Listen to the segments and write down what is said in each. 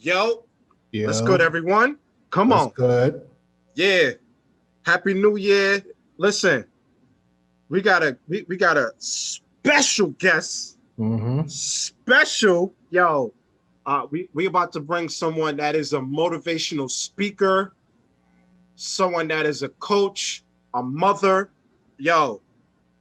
Yo, what's good, Yo, everyone? Come what's on. good? Yeah. Happy New Year. Listen, we got a special guest. Mm-hmm. Special. Yo, we about to bring someone that is a motivational speaker, someone that is a coach, a mother. Yo,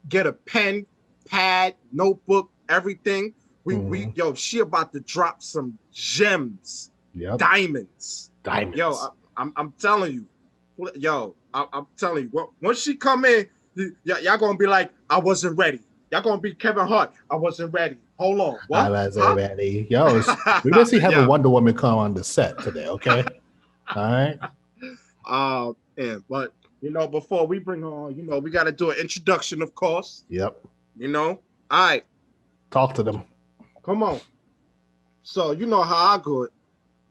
get a pen, pad, notebook, everything. We Mm-hmm. yo, she about to drop some gems, Yep. diamonds. Yo, Diamonds. I'm telling you, yo, I'm telling you, once she come in, y'all gonna be like, I wasn't ready. Y'all gonna be Kevin Hart. I wasn't ready. Hold on, I what? was Huh? ready. Yo, we basically have a Yeah. Wonder Woman come on the set today, okay? All right. And but before we bring her on, we got to do an introduction, of course. Yep. All right, Talk to them. come on. So you know how I go it.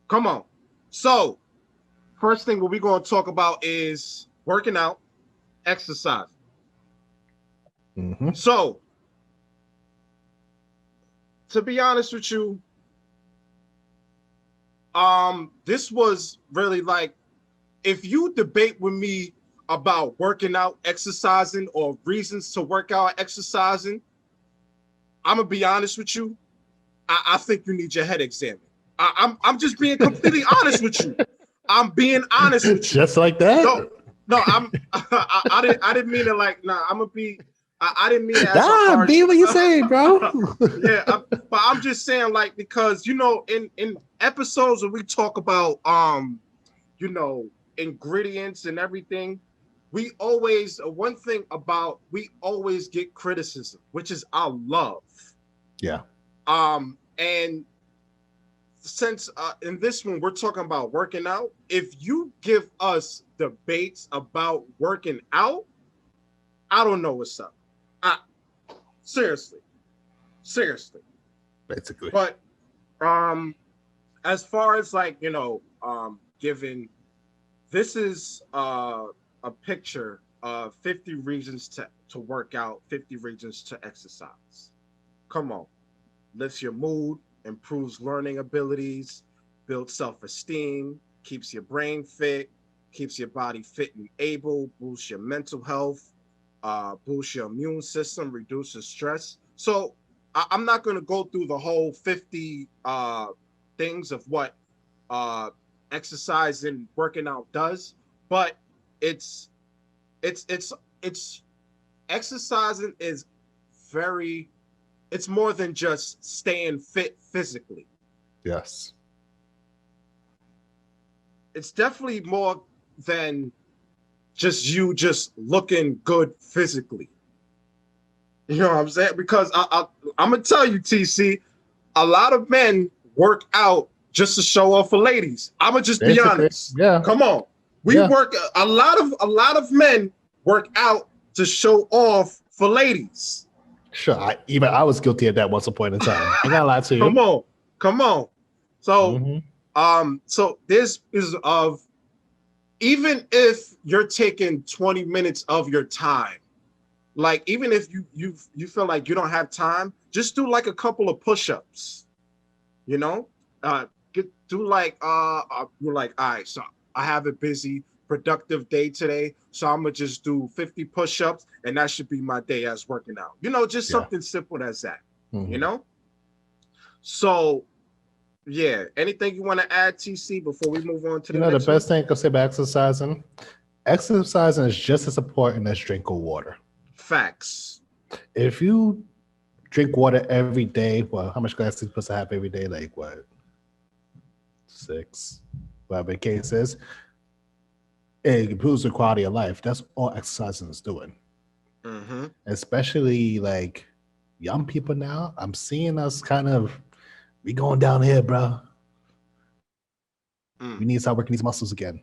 Come on. So first thing what we're gonna talk about is working out, exercise. Mm-hmm. So to be honest with you, this was really like if you debate with me about working out, exercising, or reasons to work out, exercising, I'm gonna be honest with you. I think you need your head examined. I'm just being completely honest with you. I'm being honest with you. Just like that? No, no, I didn't mean it like nah. I'm gonna be. I didn't mean it as a Nah, harsh. be what you say, bro. Yeah, but I'm just saying like because in episodes where we talk about you know ingredients and everything, we always one thing about we always get criticism, which is our love. Yeah. And since in this one we're talking about working out, if you give us debates about working out, I don't know what's up. I seriously, seriously. Basically. But um, as far as like giving this is a picture of 50 reasons to work out, 50 reasons to exercise. Come on, lifts your mood, improves learning abilities, builds self-esteem, keeps your brain fit, keeps your body fit and able, boosts your mental health, boosts your immune system, reduces stress. So I'm not going to go through the whole 50 things of what uh, exercise and working out does, but it's it's it's it's exercising is very it's more than just staying fit physically. Yes. It's definitely more than just you just looking good physically. You know what I'm saying? Because I'm gonna tell you, TC, a lot of men work out just to show off for ladies. I'm gonna just be Basically. honest. Yeah. Come on, we Yeah. work a lot of men work out to show off for ladies. Sure. I was guilty of that once upon a time. I gotta lie to Come you. on, come on. So Mm-hmm. so this is of even if you're taking 20 minutes of your time, like even if you feel like you don't have time, just do like a couple of push-ups, you know? Do like you're like, all right, so I have a busy, productive day today. So I'm gonna just do 50 push-ups and that should be my day as working out. Just Yeah. something simple as that, you Mm-hmm. know? So yeah, anything you want to add, TC, before we move on to the The next one? best thing I could say about exercising, exercising is just as important as drinking water. Facts. If you drink water every day, well, how much glass are you supposed to have every day? Like what, 6, whatever the case is. It improves the quality of life. That's all exercising is doing. Mm-hmm. Especially like young people now. I'm seeing us kind of we going down here, bro. We need to start working these muscles again.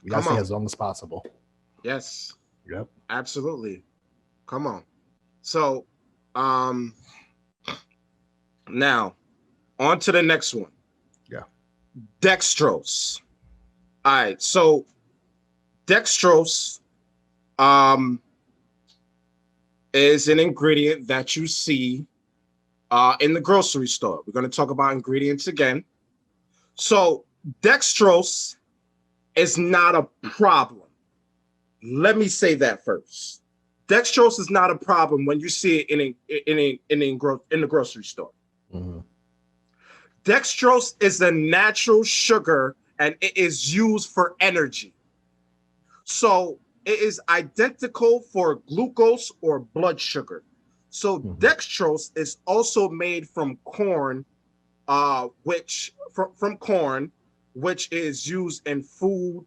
We gotta stay Come as on. long as possible. Yes, Yep. absolutely. Come on. So, um, now on to the next one. Yeah. Dextrose. All right. So dextrose, um, is an ingredient that you see in the grocery store. We're going to talk about ingredients again. So dextrose is not a problem. Let me say that first. Dextrose is not a problem when you see it in the grocery store. Mm-hmm. Dextrose is a natural sugar and it is used for energy. So it is identical for glucose or blood sugar. So dextrose is also made from corn, which from corn, which is used in food,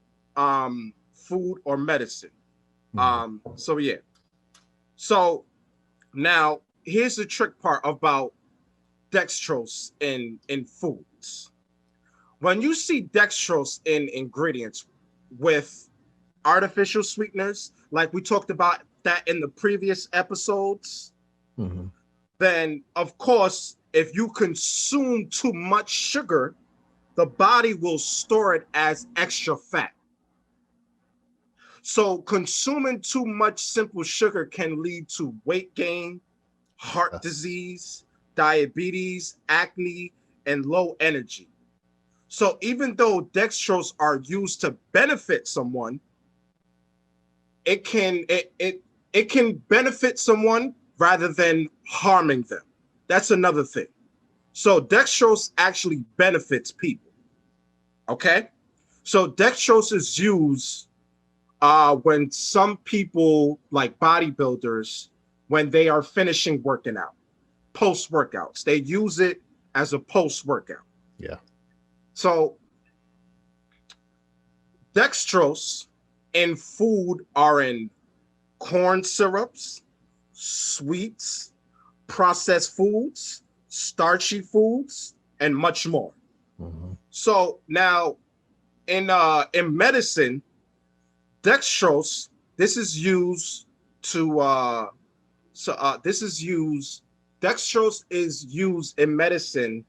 food or medicine. So yeah. So now here's the trick part about dextrose in foods. When you see dextrose in ingredients with artificial sweeteners, like we talked about that in the previous episodes, then of course, if you consume too much sugar, the body will store it as extra fat. So consuming too much simple sugar can lead to weight gain, heart disease, diabetes, acne, and low energy. So even though dextrose are used to benefit someone, it can benefit someone rather than harming them. That's another thing. So dextrose actually benefits people. Okay? So dextrose is used when some people, like bodybuilders, when they are finishing working out, post workouts, they use it as a post workout. Yeah. So dextrose in food are in corn syrups, sweets, processed foods, starchy foods, and much more. So now in medicine, dextrose, this is used to dextrose is used in medicine,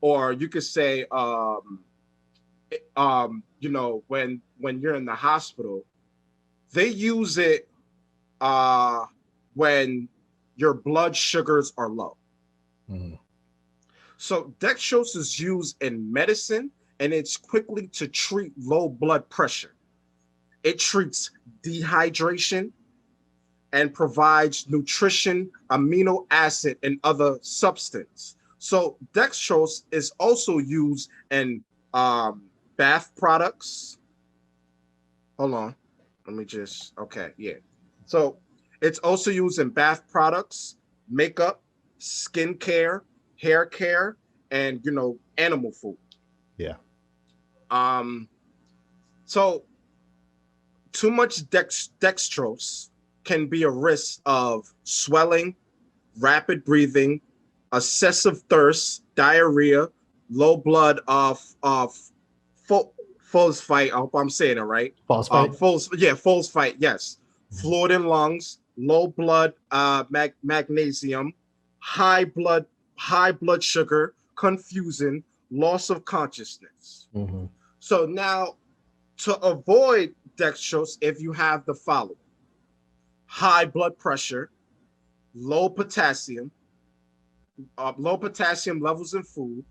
or you could say you know, when you're in the hospital, they use it when your blood sugars are low. So dextrose is used in medicine, and it's quickly to treat low blood pressure. It treats dehydration and provides nutrition, amino acid, and other substance. So dextrose is also used in bath products. Hold on. Let me just, okay, yeah. So it's also used in bath products, makeup, skin care, hair care, and, you know, animal food. Yeah. So too much dextrose can be a risk of swelling, rapid breathing, excessive thirst, diarrhea, low blood phosphate. I hope I'm saying it right. Phosphate. Phosphate. Yes. Fluid in lungs, low blood magnesium, high blood sugar, confusion, loss of consciousness. So now, to avoid dextrose, if you have the following: high blood pressure, low potassium levels in food,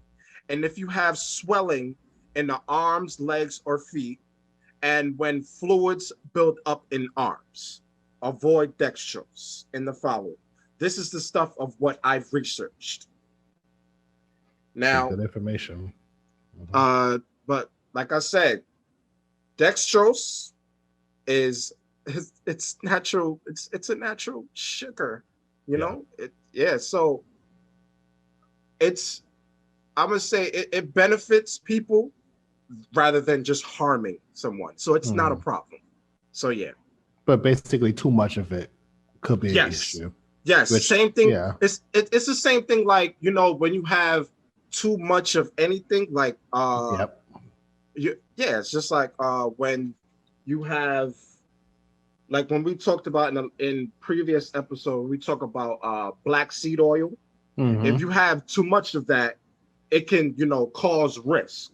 and if you have swelling in the arms, legs, or feet, and when fluids build up in arms, avoid dextrose in the following. This is the stuff of what I've researched. Now, good information. but like I said, dextrose is it's natural. It's a natural sugar, you know. So it's, I'm gonna say it benefits people rather than just harming someone. So it's not a problem. So yeah. But basically, too much of it could be an issue. Yes, same thing. Yeah. It's the same thing. Like, you know, when you have too much of anything, like it's just like when you have, like when we talked about in previous episode, we talk about black seed oil. If you have too much of that, it can, you know, cause risk.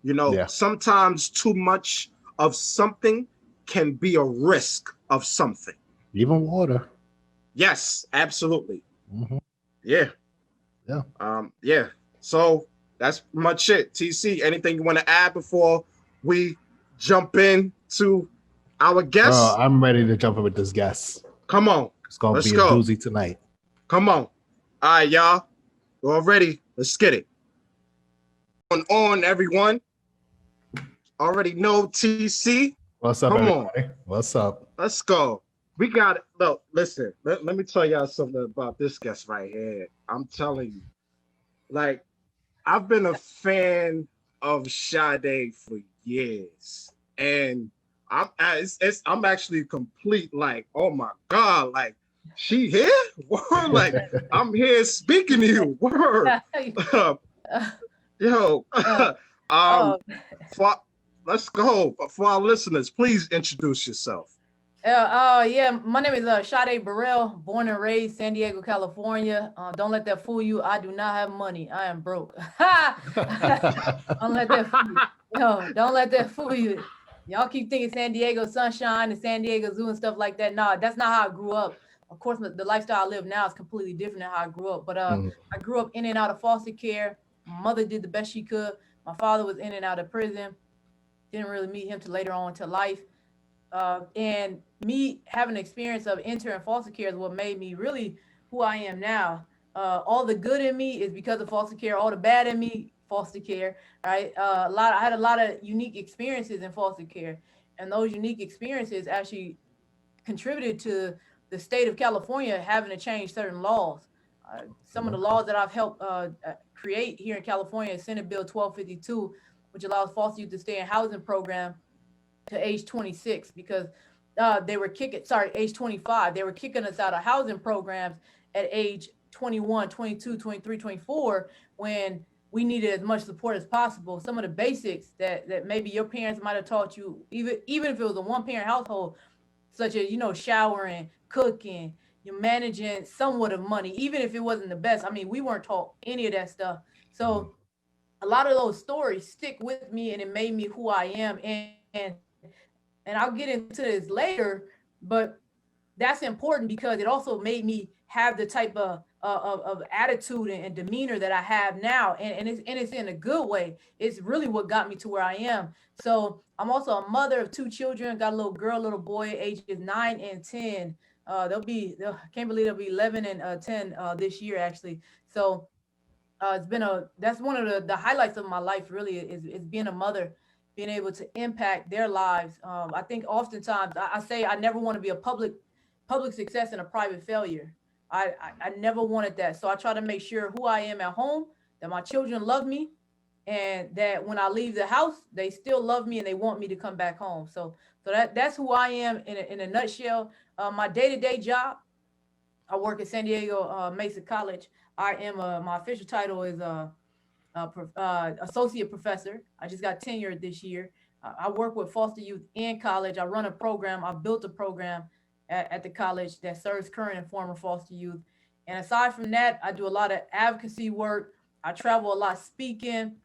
You know, sometimes too much of something can be a risk of something. Even water. Yes, absolutely. Yeah. So that's much it. TC, anything you want to add before we jump in to our guest? I'm ready to jump in with this guest. Come on. It's going to Let's be go. a doozy tonight. Come on. All right, y'all. We're all ready. Let's get it. On, everyone. Already know TC. What's up, Come everybody? on. What's up? Let's go. We got it. Look, listen. Let me tell y'all something about this guest right here. I'm telling you. Like, I've been a fan of Sade for years. And I'm actually complete, like, oh my God, like, she here? Word, like, I'm here speaking to you. Word. Yo. Let's go. For our listeners, please introduce yourself. Yeah, my name is Sade Burrell, born and raised San Diego, California. Don't let that fool you. I do not have money. I am broke. Don't let that fool you. No, don't let that fool you. Y'all keep thinking San Diego sunshine and San Diego zoo and stuff like that. No, that's not how I grew up. Of course, the lifestyle I live now is completely different than how I grew up. But I grew up in and out of foster care. My mother did the best she could. My father was in and out of prison. Didn't really meet him till later on into life. And me having an experience of entering foster care is what made me really who I am now. All the good in me is because of foster care. All the bad in me, foster care. Right? I had a lot of unique experiences in foster care, and those unique experiences actually contributed to the state of California having to change certain laws. Some of the laws that I've helped create here in California is Senate Bill 1252, which allows foster youth to stay in housing program to age 26 because age 25. They were kicking us out of housing programs at age 21, 22, 23, 24 when we needed as much support as possible. Some of the basics that maybe your parents might have taught you, even if it was a one-parent household, such as, showering, cooking, you're managing somewhat of money, even if it wasn't the best. I mean, we weren't taught any of that stuff. So a lot of those stories stick with me and it made me who I am. And I'll get into this later, but that's important because it also made me have the type of attitude and demeanor that I have now. And it's in a good way. It's really what got me to where I am. So I'm also a mother of 2 children, got a little girl, little boy, ages 9 and 10. I can't believe they'll be 11 and 10 this year, actually. So that's one of the highlights of my life, really, is being a mother, being able to impact their lives. I think oftentimes I say I never want to be a public success and a private failure. I never wanted that. So I try to make sure who I am at home, that my children love me, and that when I leave the house, they still love me and they want me to come back home. So that's who I am in a nutshell. My day-to-day job, I work at San Diego Mesa College. I am my official title is associate professor. I just got tenured this year. I work with foster youth in college. I run a program. I built a program at the college that serves current and former foster youth. And aside from that, I do a lot of advocacy work. I travel a lot speaking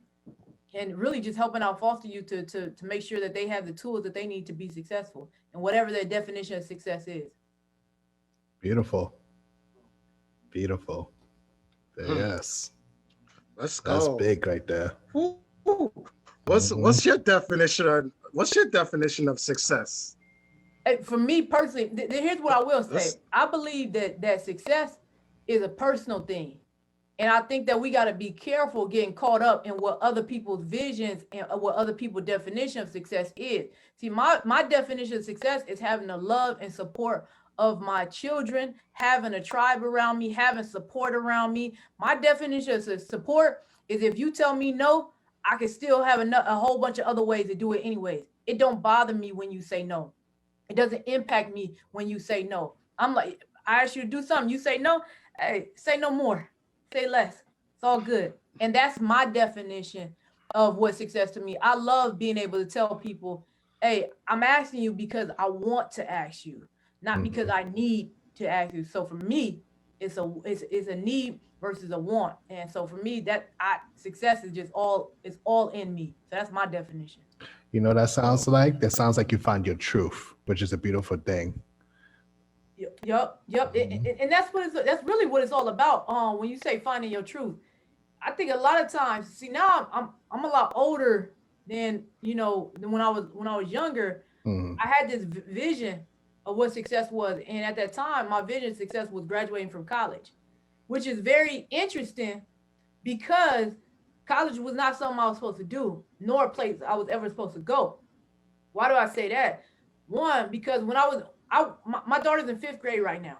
and really just helping out foster youth to make sure that they have the tools that they need to be successful and whatever their definition of success is. Beautiful. Yes. Let's go. That's big right there. What's your definition? What's your definition of success? For me personally, here's what I will say. I believe that success is a personal thing. And I think that we got to be careful getting caught up in what other people's visions and what other people's definition of success is. See, my definition of success is having the love and support of my children, having a tribe around me, having support around me. My definition of support is if you tell me no, I can still have a whole bunch of other ways to do it anyways. It don't bother me when you say no. It doesn't impact me when you say no. I'm like, I ask you to do something, you say no, hey, say no more, say less. It's all good. And that's my definition of what success to me. I love being able to tell people, hey, I'm asking you because I want to ask you, not because I need to ask you. So for me, it's a need versus a want. And so for me, success is just it's all in me. So that's my definition. You know, that sounds like you find your truth, which is a beautiful thing. Yep. And that's really what it's all about. When you say finding your truth, I think a lot of times, see now I'm a lot older than than when I was younger. I had this vision of what success was, and at that time, my vision of success was graduating from college, which is very interesting because college was not something I was supposed to do, nor a place I was ever supposed to go. Why do I say that? One, because when my daughter's in fifth grade right now.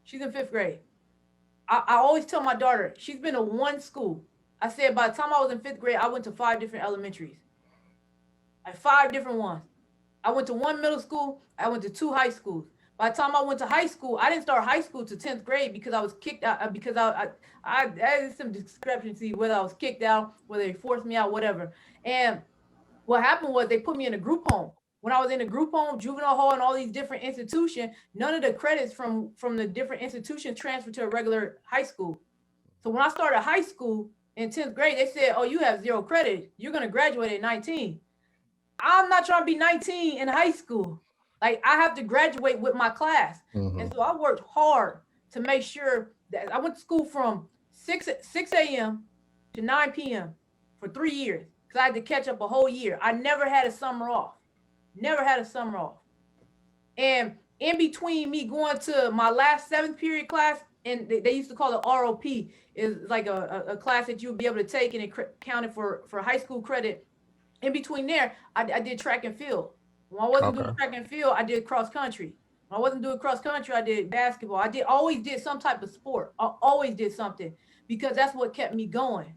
She's in fifth grade. I always tell my daughter, she's been to one school. I said by the time I was in fifth grade, I went to 5 different elementaries. Like 5 different ones. I went to 1 middle school. I went to 2 high schools. By the time I went to high school, I didn't start high school to 10th grade because I was kicked out. Because I had some discrepancy whether I was kicked out, whether they forced me out, whatever. And what happened was they put me in a group home. When I was in a group home, juvenile hall, and all these different institutions, none of the credits from the different institutions transferred to a regular high school. So when I started high school in 10th grade, they said, oh, you have 0 credit. You're going to graduate at 19. I'm not trying to be 19 in high school. Like, I have to graduate with my class. And so I worked hard to make sure that I went to school from 6 a.m. to 9 p.m. for 3 years because I had to catch up a whole year. I never had a summer off. Never had a summer off. And in between me going to my last 7th period class, and they used to call it ROP, is like a class that you'll be able to take, and it counted for high school credit. In between there, I did track and field. When I wasn't doing track and field, I did cross country. When I wasn't doing cross country, I did basketball. I always did some type of sport. I always did something because that's what kept me going.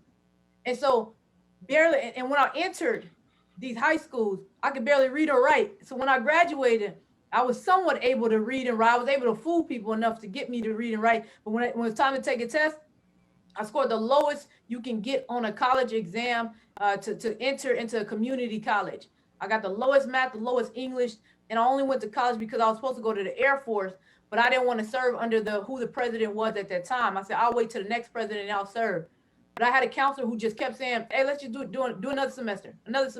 And so barely, and when I entered these high schools, I could barely read or write. So when I graduated, I was somewhat able to read and write. I was able to fool people enough to get me to read and write. But when it was time to take a test, I scored the lowest you can get on a college exam to enter into a community college. I got the lowest math, the lowest English, and I only went to college because I was supposed to go to the Air Force, but I didn't want to serve under who the president was at that time. I said, I'll wait till the next president and I'll serve. But I had a counselor who just kept saying, hey, let's just do another semester. Next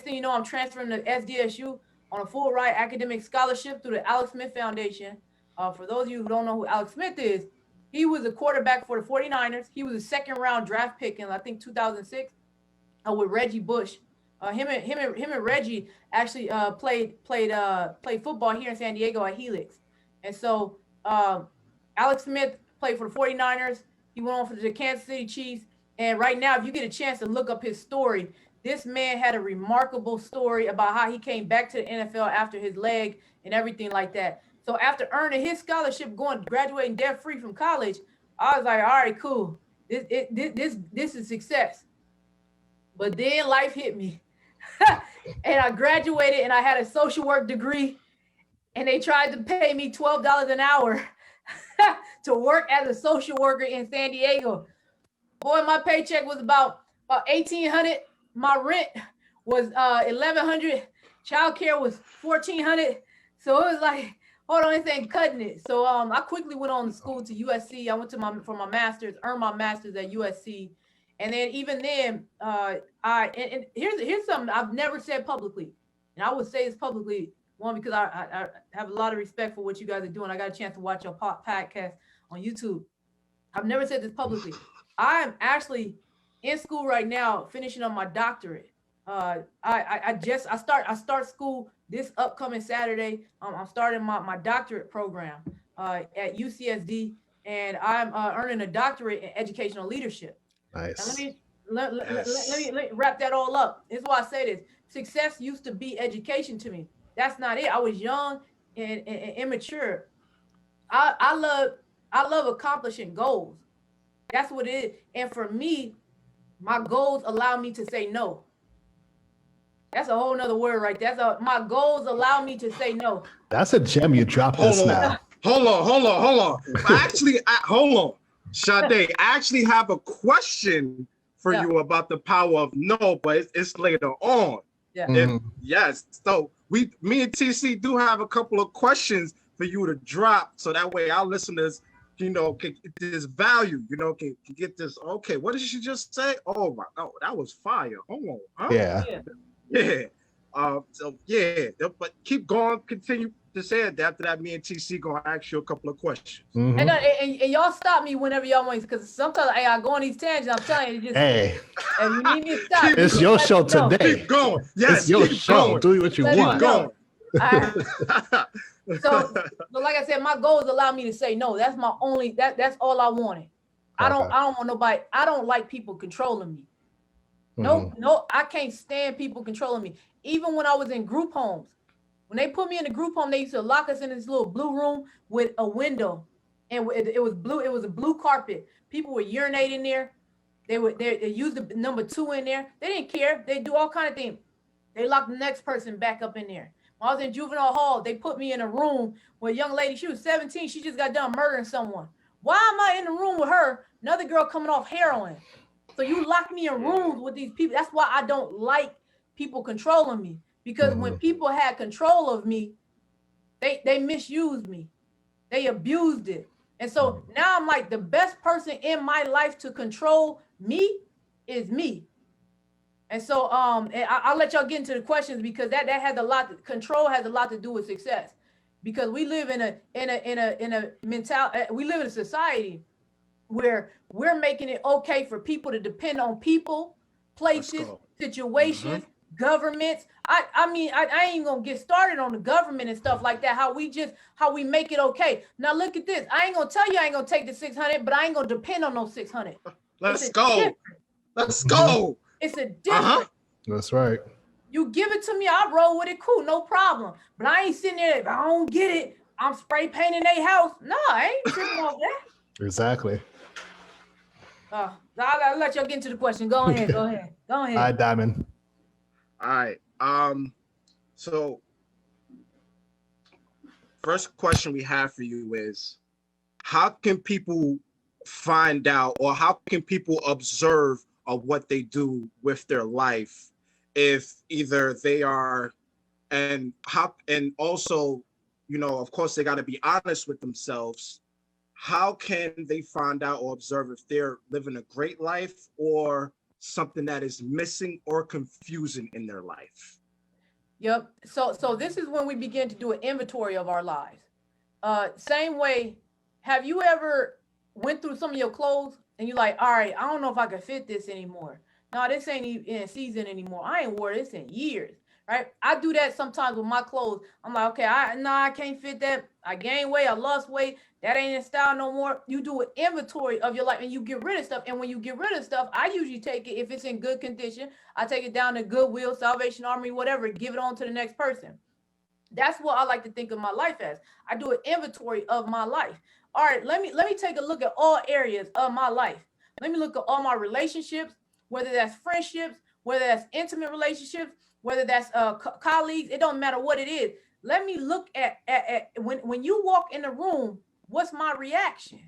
thing you know, I'm transferring to SDSU on a full ride academic scholarship through the Alex Smith Foundation. For those of you who don't know who Alex Smith is, he was a quarterback for the 49ers. He was a 2nd round draft pick in, I think, 2006 with Reggie Bush. Him and Reggie actually played football here in San Diego at Helix. And so Alex Smith played for the 49ers. He went on for the Kansas City Chiefs. And right now, if you get a chance to look up his story, this man had a remarkable story about how he came back to the NFL after his leg and everything like that. So after earning his scholarship, graduating debt free from college, I was like, all right, cool. This is success. But then life hit me. And I graduated and I had a social work degree, and they tried to pay me $12 an hour to work as a social worker in San Diego. Boy, my paycheck was about $1,800. My rent was $1,100. Childcare was $1,400. So it was like, hold on, this ain't cutting it. So I quickly went on to school to USC. I went for my master's, earned my master's at USC. And then even then, and here's something I've never said publicly, and I would say this publicly, one, because I have a lot of respect for what you guys are doing. I got a chance to watch your podcast on YouTube. I've never said this publicly. I am actually in school right now, finishing up my doctorate. I start school this upcoming Saturday. I'm starting my doctorate program at UCSD, and I'm earning a doctorate in educational leadership. Nice. Now let me wrap that all up. This is why I say this. Success used to be education to me. That's not it. I was young and immature. I love accomplishing goals. That's what it is. And for me, my goals allow me to say no. That's a whole nother word right there. My goals allow me to say no. That's a gem you dropped this now. Hold on. Hold on. Sade, I actually have a question for you about the power of no, but it's later on. Yeah. Yes. So me and TC do have a couple of questions for you to drop, so that way our listeners, can get this value, can get this. Okay, what did she just say? Oh my God, that was fire. Hold on. Huh? Yeah. So yeah, but keep going. Continue to say it. After that, me and TC gonna ask you a couple of questions. Mhm. And y'all stop me whenever y'all want, because sometimes I go on these tangents. I'm telling you, just Hey, if you need me to stop, Keep it's just your let show me know. today. Keep going. Yes, It's your keep show. going. Do what you Let me want. Keep know. going. So like I said, my goals allow me to say no. That's my only. That's all I wanted. I don't want nobody. I don't like people controlling me. No, I can't stand people controlling me. Even when I was in group homes, when they put me in a group home, they used to lock us in this little blue room with a window, and it was blue. It was a blue carpet. People were urinating there. They used the number 2 in there. They didn't care. They do all kind of things. They locked the next person back up in there. When I was in juvenile hall, they put me in a room with a young lady. She was 17. She just got done murdering someone. Why am I in the room with her? Another girl coming off heroin. So you lock me in rooms with these people. That's why I don't like people controlling me. Because when people had control of me, they misused me. They abused it. And so now I'm like, the best person in my life to control me is me. And so and I'll let y'all get into the questions, because that has a lot. Control has a lot to do with success, because we live in a mentality. We live in a society where we're making it okay for people to depend on people, places, situations, governments. I mean, I ain't even gonna get started on the government and stuff like that. How we make it okay. Now look at this. I ain't gonna tell you I ain't gonna take the 600, but I ain't gonna depend on those 600. Let's go. Let's go. It's a difference. That's right. You give it to me, I roll with it, cool, no problem. But I ain't sitting there, if I don't get it, I'm spray painting their house. No, I ain't tripping off that. Exactly. I'll let y'all get into the question. Go ahead. All right, Diamond. All right. So first question we have for you is, how can people find out, or how can people observe of what they do with their life, if either they are, and also, of course, they got to be honest with themselves. How can they find out or observe if they're living a great life or something that is missing or confusing in their life? Yep. So this is when we begin to do an inventory of our lives. Same way, have you ever went through some of your clothes and you're like, all right, I don't know if I can fit this anymore. No, this ain't even in season anymore. I ain't wore this in years, right? I do that sometimes with my clothes. I'm like, okay, I can't fit that. I gained weight, I lost weight. That ain't in style no more. You do an inventory of your life and you get rid of stuff. And when you get rid of stuff, I usually take it, if it's in good condition, I take it down to Goodwill, Salvation Army, whatever, give it on to the next person. That's what I like to think of my life as. I do an inventory of my life. All right, let me take a look at all areas of my life. Let me look at all my relationships, whether that's friendships, whether that's intimate relationships, whether that's colleagues. It don't matter what it is. Let me look at when you walk in the room, what's my reaction?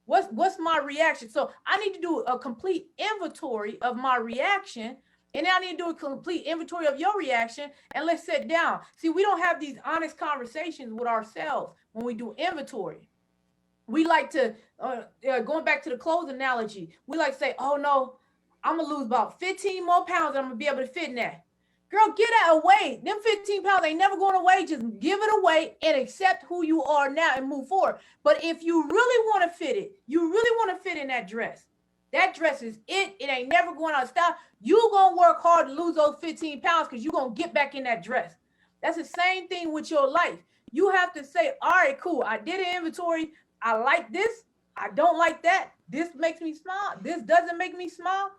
What's my reaction? So I need to do a complete inventory of my reaction. And now I need to do a complete inventory of your reaction, and let's sit down. See, we don't have these honest conversations with ourselves when we do inventory. We like to, going back to the clothes analogy, we like to say, oh no, I'm going to lose about 15 more pounds and I'm going to be able to fit in that. Girl, get that away. Them 15 pounds ain't never going away. Just give it away and accept who you are now and move forward. But if you really want to fit it, you really want to fit in that dress. That dress is it. It ain't never going out of style. You going to work hard to lose those 15 pounds because you're going to get back in that dress. That's the same thing with your life. You have to say, all right, cool. I did an inventory. I like this. I don't like that. This makes me smile. This doesn't make me smile.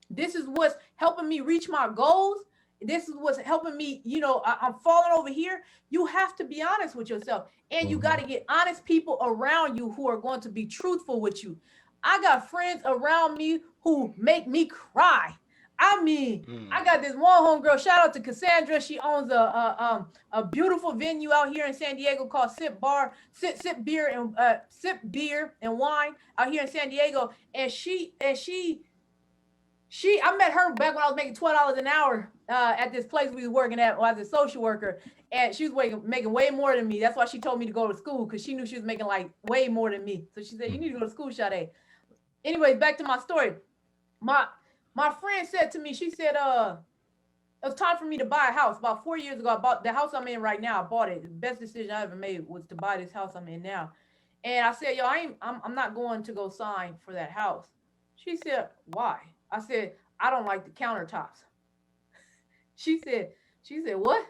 This is what's helping me reach my goals. This is what's helping me, I'm falling over here. You have to be honest with yourself. And you got to get honest people around you who are going to be truthful with you. I got friends around me who make me cry. I mean, I got this one homegirl. Shout out to Cassandra. She owns a beautiful venue out here in San Diego called Sip Beer and Wine out here in San Diego. And she I met her back when I was making $12 an hour at this place we was working at as a social worker. And she was making way more than me. That's why she told me to go to school, because she knew she was making like way more than me. So she said, you need to go to school, Sade. Anyways, back to my story. My friend said to me, she said, it was time for me to buy a house. About 4 years ago, I bought the house I'm in right now. I bought it. The best decision I ever made was to buy this house I'm in now. And I said, yo, I'm not going to go sign for that house. She said, why? I said, I don't like the countertops. She said, what?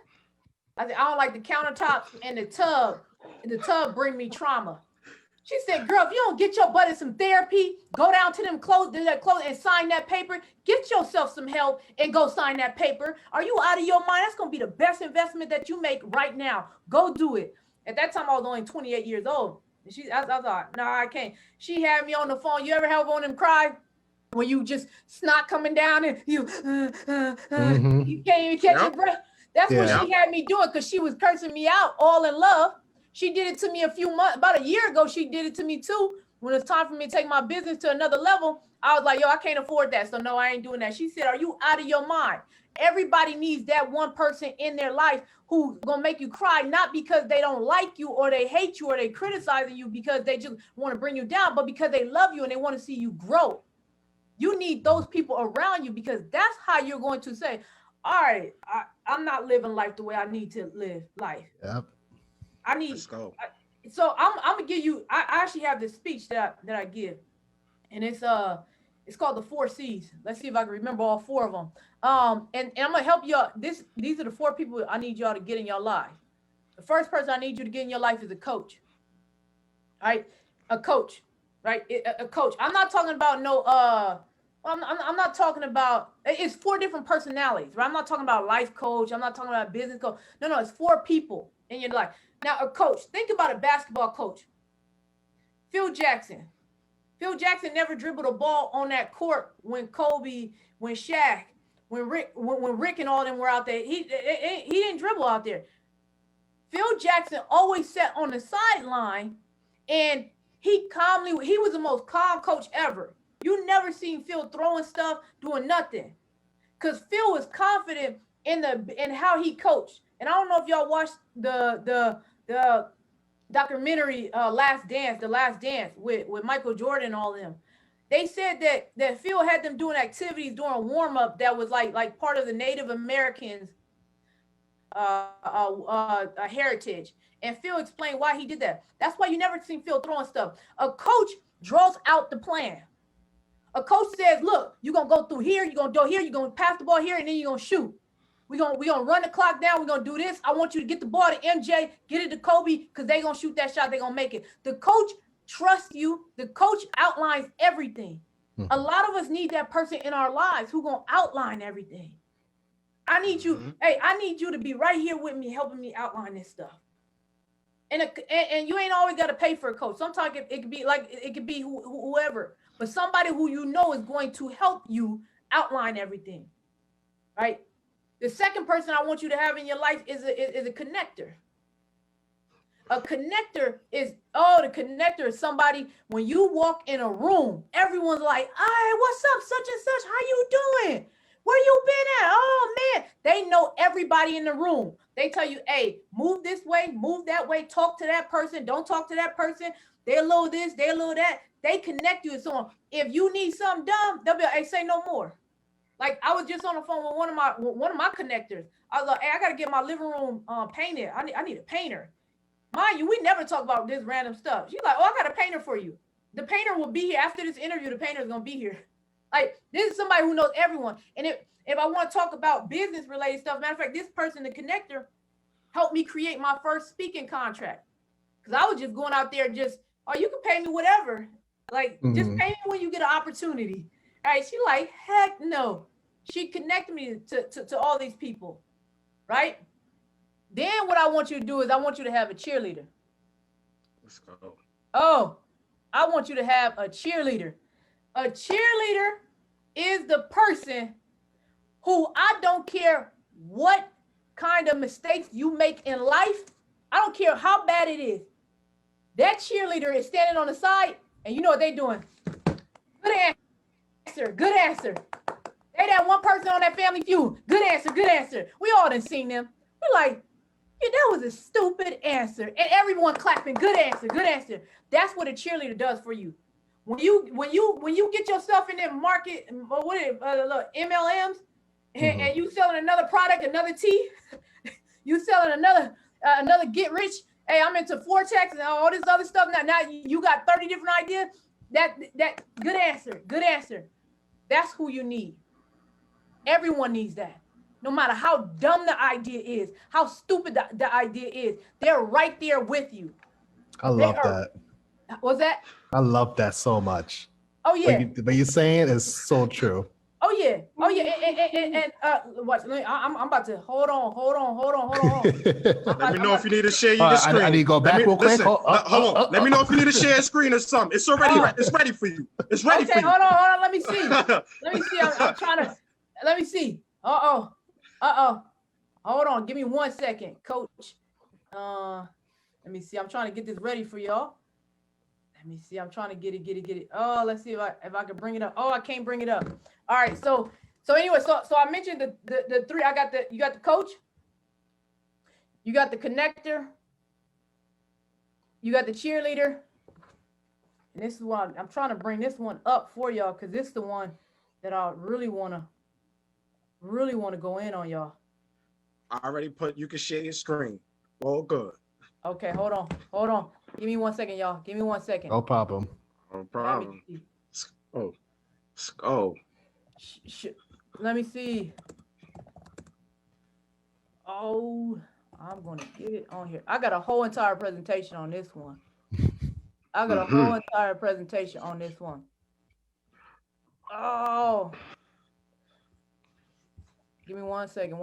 I said, I don't like the countertops and the tub. And the tub bring me trauma. She said, girl, if you don't get your butt in some therapy, go down to them clothes and sign that paper, get yourself some help and go sign that paper. Are you out of your mind? That's going to be the best investment that you make right now. Go do it. At that time, I was only 28 years old. And I thought, no, I can't. She had me on the phone. You ever have one of them cry? When you just snot coming down and you can't even catch your breath. That's what she had me doing because she was cursing me out all in love. She did it to me about a year ago. She did it to me too. When it's time for me to take my business to another level, I was like, yo, I can't afford that. So no, I ain't doing that. She said, are you out of your mind? Everybody needs that one person in their life who's going to make you cry, not because they don't like you or they hate you or they criticizing you because they just want to bring you down, but because they love you and they want to see you grow. You need those people around you because that's how you're going to say, all right, I'm not living life the way I need to live life. Yep. Let's go. So I'm gonna give you. I actually have this speech that I give, and it's called the 4 C's. Let's see if I can remember all 4 of them. And I'm gonna help y'all. These are the 4 people I need y'all to get in your life. The first person I need you to get in your life is a coach. All right, a coach. Right, a coach. I'm not talking about no. I'm not talking about. It's 4 different personalities. Right. I'm not talking about a life coach. I'm not talking about a business coach. No. It's 4 people in your life. Now, a coach, think about a basketball coach. Phil Jackson. Phil Jackson never dribbled a ball on that court when Kobe, when Shaq, when Rick and all them were out there. He didn't dribble out there. Phil Jackson always sat on the sideline and he was the most calm coach ever. You never seen Phil throwing stuff, doing nothing. Because Phil was confident in how he coached. And I don't know if y'all watched the documentary The Last Dance with Michael Jordan and all of them. They said that Phil had them doing activities during warm-up that was like part of the Native Americans heritage. And Phil explained why he did that. That's why you never seen Phil throwing stuff. A coach draws out the plan. A coach says, look, you're going to go through here, you're going to go here, you're going to pass the ball here, and then you're going to shoot. We're gonna run the clock down. We're going to do this. I want you to get the ball to MJ, get it to Kobe, because they're going to shoot that shot. They're going to make it. The coach trusts you. The coach outlines everything. Mm-hmm. A lot of us need that person in our lives who's going to outline everything. I need you. Mm-hmm. Hey, I need you to be right here with me, helping me outline this stuff. And you ain't always got to pay for a coach. Sometimes it could be whoever, but somebody who you know is going to help you outline everything, right? The second person I want you to have in your life is a connector. A connector is somebody, when you walk in a room, everyone's like, "Hey, what's up, such and such? How you doing? Where you been at? Oh, man." They know everybody in the room. They tell you, hey, move this way, move that way, talk to that person, don't talk to that person. They a little this, they a little that. They connect you and so on. If you need something done, they'll be like, hey, say no more. Like, I was just on the phone with one of my connectors. I was like, hey, I got to get my living room painted. I need a painter. Mind you, we never talk about this random stuff. She's like, oh, I got a painter for you. The painter will be here after this interview. The painter is going to be here. Like, this is somebody who knows everyone. And if I want to talk about business related stuff, matter of fact, this person, the connector, helped me create my first speaking contract. Because I was just going out there you can pay me whatever. Like, just pay me when you get an opportunity. All right, she like, heck no. She connected me to all these people, right? Then what I want you to do is I want you to have a cheerleader. Let's go. Oh, I want you to have a cheerleader. A cheerleader is the person who, I don't care what kind of mistakes you make in life. I don't care how bad it is. That cheerleader is standing on the side, and you know what they're doing. Good answer. Good answer. They that one person on that Family Feud. Good answer. Good answer. We all done seen them. We're like, yeah, that was a stupid answer. And everyone clapping. Good answer. Good answer. That's what a cheerleader does for you. When you get yourself in that market, MLMs, and you selling another product, another tea, you selling another get rich. Hey, I'm into Vortex and all this other stuff. Now you got 30 different ideas. That good answer. That's who you need. Everyone needs that. No matter how dumb the idea is, how stupid the idea is, they're right there with you. I love that. What's that? I love that so much. Oh yeah. But you're saying is so true. Oh yeah. And what? I'm about to hold on. Let me know if you need to share your screen. I need to go back real quick. Hold on. Let me know if you need to share a screen or something. It's already it's ready for you. It's ready for you. Hold on. Let me see. I'm trying to. Let me see. Hold on. Give me 1 second, Coach. Let me see. I'm trying to get this ready for y'all. Let me see. I'm trying to get it. Oh, let's see if I can bring it up. Oh, I can't bring it up. All right. So anyway, so I mentioned the three. You got the coach. You got the connector. You got the cheerleader. And this is one I'm trying to bring this one up for y'all because this is the one that I really want to go in on, y'all. I already put. You can share your screen. All good. Okay, hold on. Give me 1 second, y'all. Give me 1 second. No problem. No problem. Oh. Let me see. Oh, I'm gonna get it on here. I got a whole entire presentation on this one. Oh. Give me 1 second.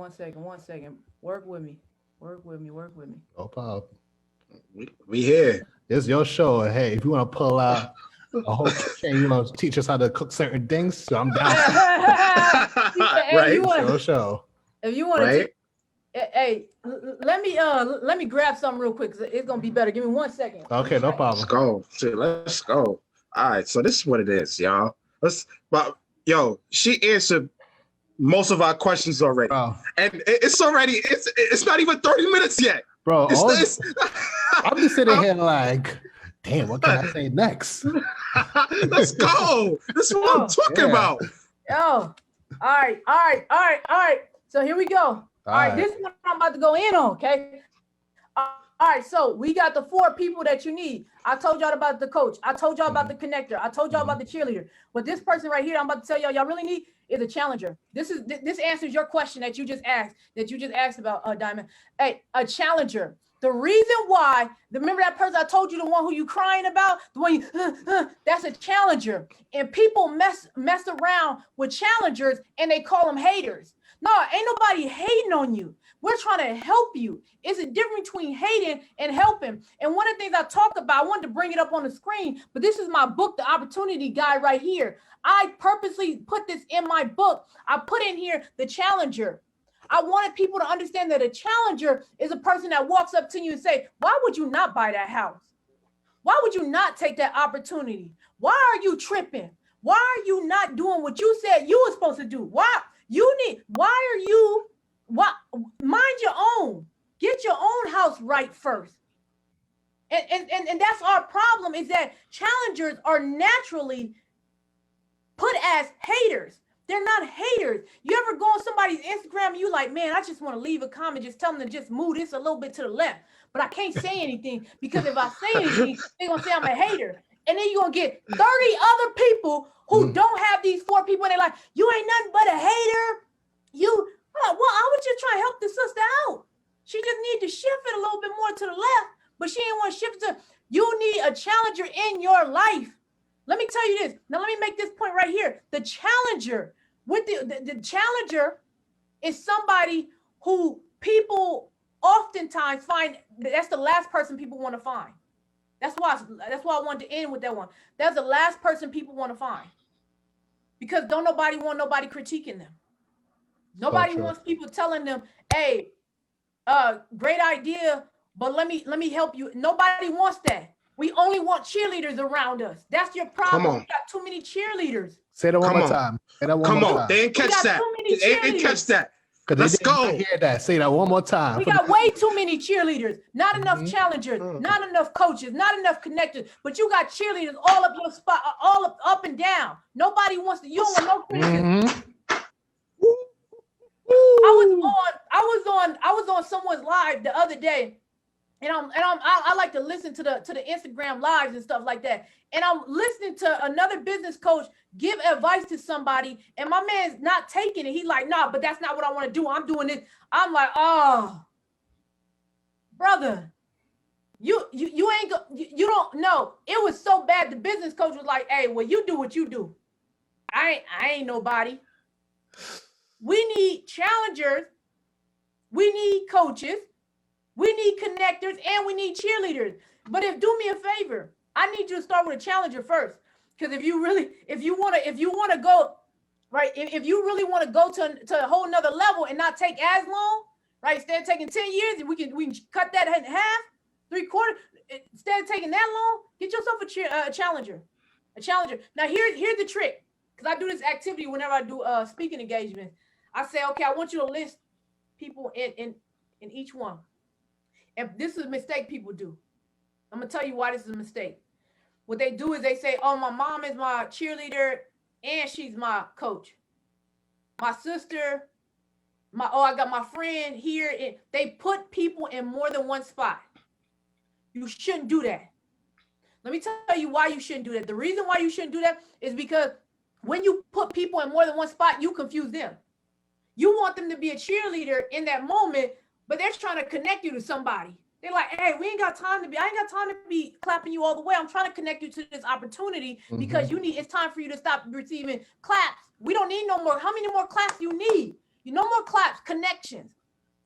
Work with me. No problem. We here. It's your show. Hey, if you want to pull out a whole chain, you want to teach us how to cook certain things, so I'm down. Right. Your show. If you want to, hey, let me grab something real quick. It's gonna be better. Give me 1 second. Okay, no problem. Let's go. All right, so this is what it is, y'all. She answered most of our questions already, and it's not even 30 minutes yet, bro. I'm just sitting here like, damn, what can I say next? Let's go. This is what I'm talking about. All right. So here we go. All right, this is what I'm about to go in on. Okay. All right, so we got the 4 people that you need. I told y'all about the coach. I told y'all about the connector. I told y'all about the cheerleader. But this person right here, I'm about to tell y'all really need is a challenger. This answers your question that you just asked about, Diamond. Hey, a challenger. The reason why, remember that person I told you, the one who you crying about, the one that's a challenger. And people mess around with challengers and they call them haters. No, ain't nobody hating on you. We're trying to help you. It's a difference between hating and helping. And one of the things I talked about, I wanted to bring it up on the screen, but this is my book, The Opportunity Guide right here. I purposely put this in my book. I put in here the challenger. I wanted people to understand that a challenger is a person that walks up to you and say, why would you not buy that house? Why would you not take that opportunity? Why are you tripping? Why are you not doing what you said you were supposed to do? Mind your own. Get your own house right first. And that's our problem, is that challengers are naturally put as haters. They're not haters. You ever go on somebody's Instagram and you like, man, I just want to leave a comment, just tell them to just move this a little bit to the left. But I can't say anything because if I say anything, they're going to say I'm a hater. And then you're going to get 30 other people who don't have these 4 people. And they're like, you ain't nothing but a hater. Well, I was just trying to help the sister out. She just need to shift it a little bit more to the left, but she ain't want to shift it. You need a challenger in your life. Let me tell you this. Now, let me make this point right here. The challenger, the challenger is somebody who people oftentimes find, that's the last person people want to find. That's why I wanted to end with that one. That's the last person people want to find. Because don't nobody want nobody critiquing them. Nobody wants people telling them, hey, great idea, but let me help you. Nobody wants that. We only want cheerleaders around us. That's your problem. We got too many cheerleaders. Say that one more time. They didn't catch that. They didn't catch that. Let's go. Hear that. Say that one more time. We got way too many cheerleaders. Not enough challengers. Not enough coaches. Not enough connectors. But you got cheerleaders all up your spot, all up and down. Nobody wants to. You don't want no criticism. I was on someone's live the other day, and I like to listen to the Instagram lives and stuff like that. And I'm listening to another business coach give advice to somebody, and my man's not taking it. He's like, nah, but that's not what I want to do. I'm doing this. I'm like, oh, brother, you ain't you don't know. It was so bad. The business coach was like, hey, well, you do what you do. I ain't nobody. We need challengers. We need coaches. We need connectors, and we need cheerleaders. But do me a favor, I need you to start with a challenger first. Because if you want to go, right, if you really want to go to a whole nother level and not take as long, right, instead of taking 10 years, we can cut that in half, 3/4. Instead of taking that long, get yourself a challenger. A challenger. Now, here's the trick, because I do this activity whenever I do speaking engagements. I say, okay, I want you to list people in each one. And this is a mistake people do. I'm going to tell you why this is a mistake. What they do is they say, oh, my mom is my cheerleader and she's my coach. My sister, I got my friend here. They put people in more than one spot. You shouldn't do that. Let me tell you why you shouldn't do that. The reason why you shouldn't do that is because when you put people in more than one spot, you confuse them. You want them to be a cheerleader in that moment, but they're trying to connect you to somebody. They're like, hey, I ain't got time to be clapping you all the way. I'm trying to connect you to this opportunity because it's time for you to stop receiving claps. We don't need no more. How many more claps you need? No more claps, connections.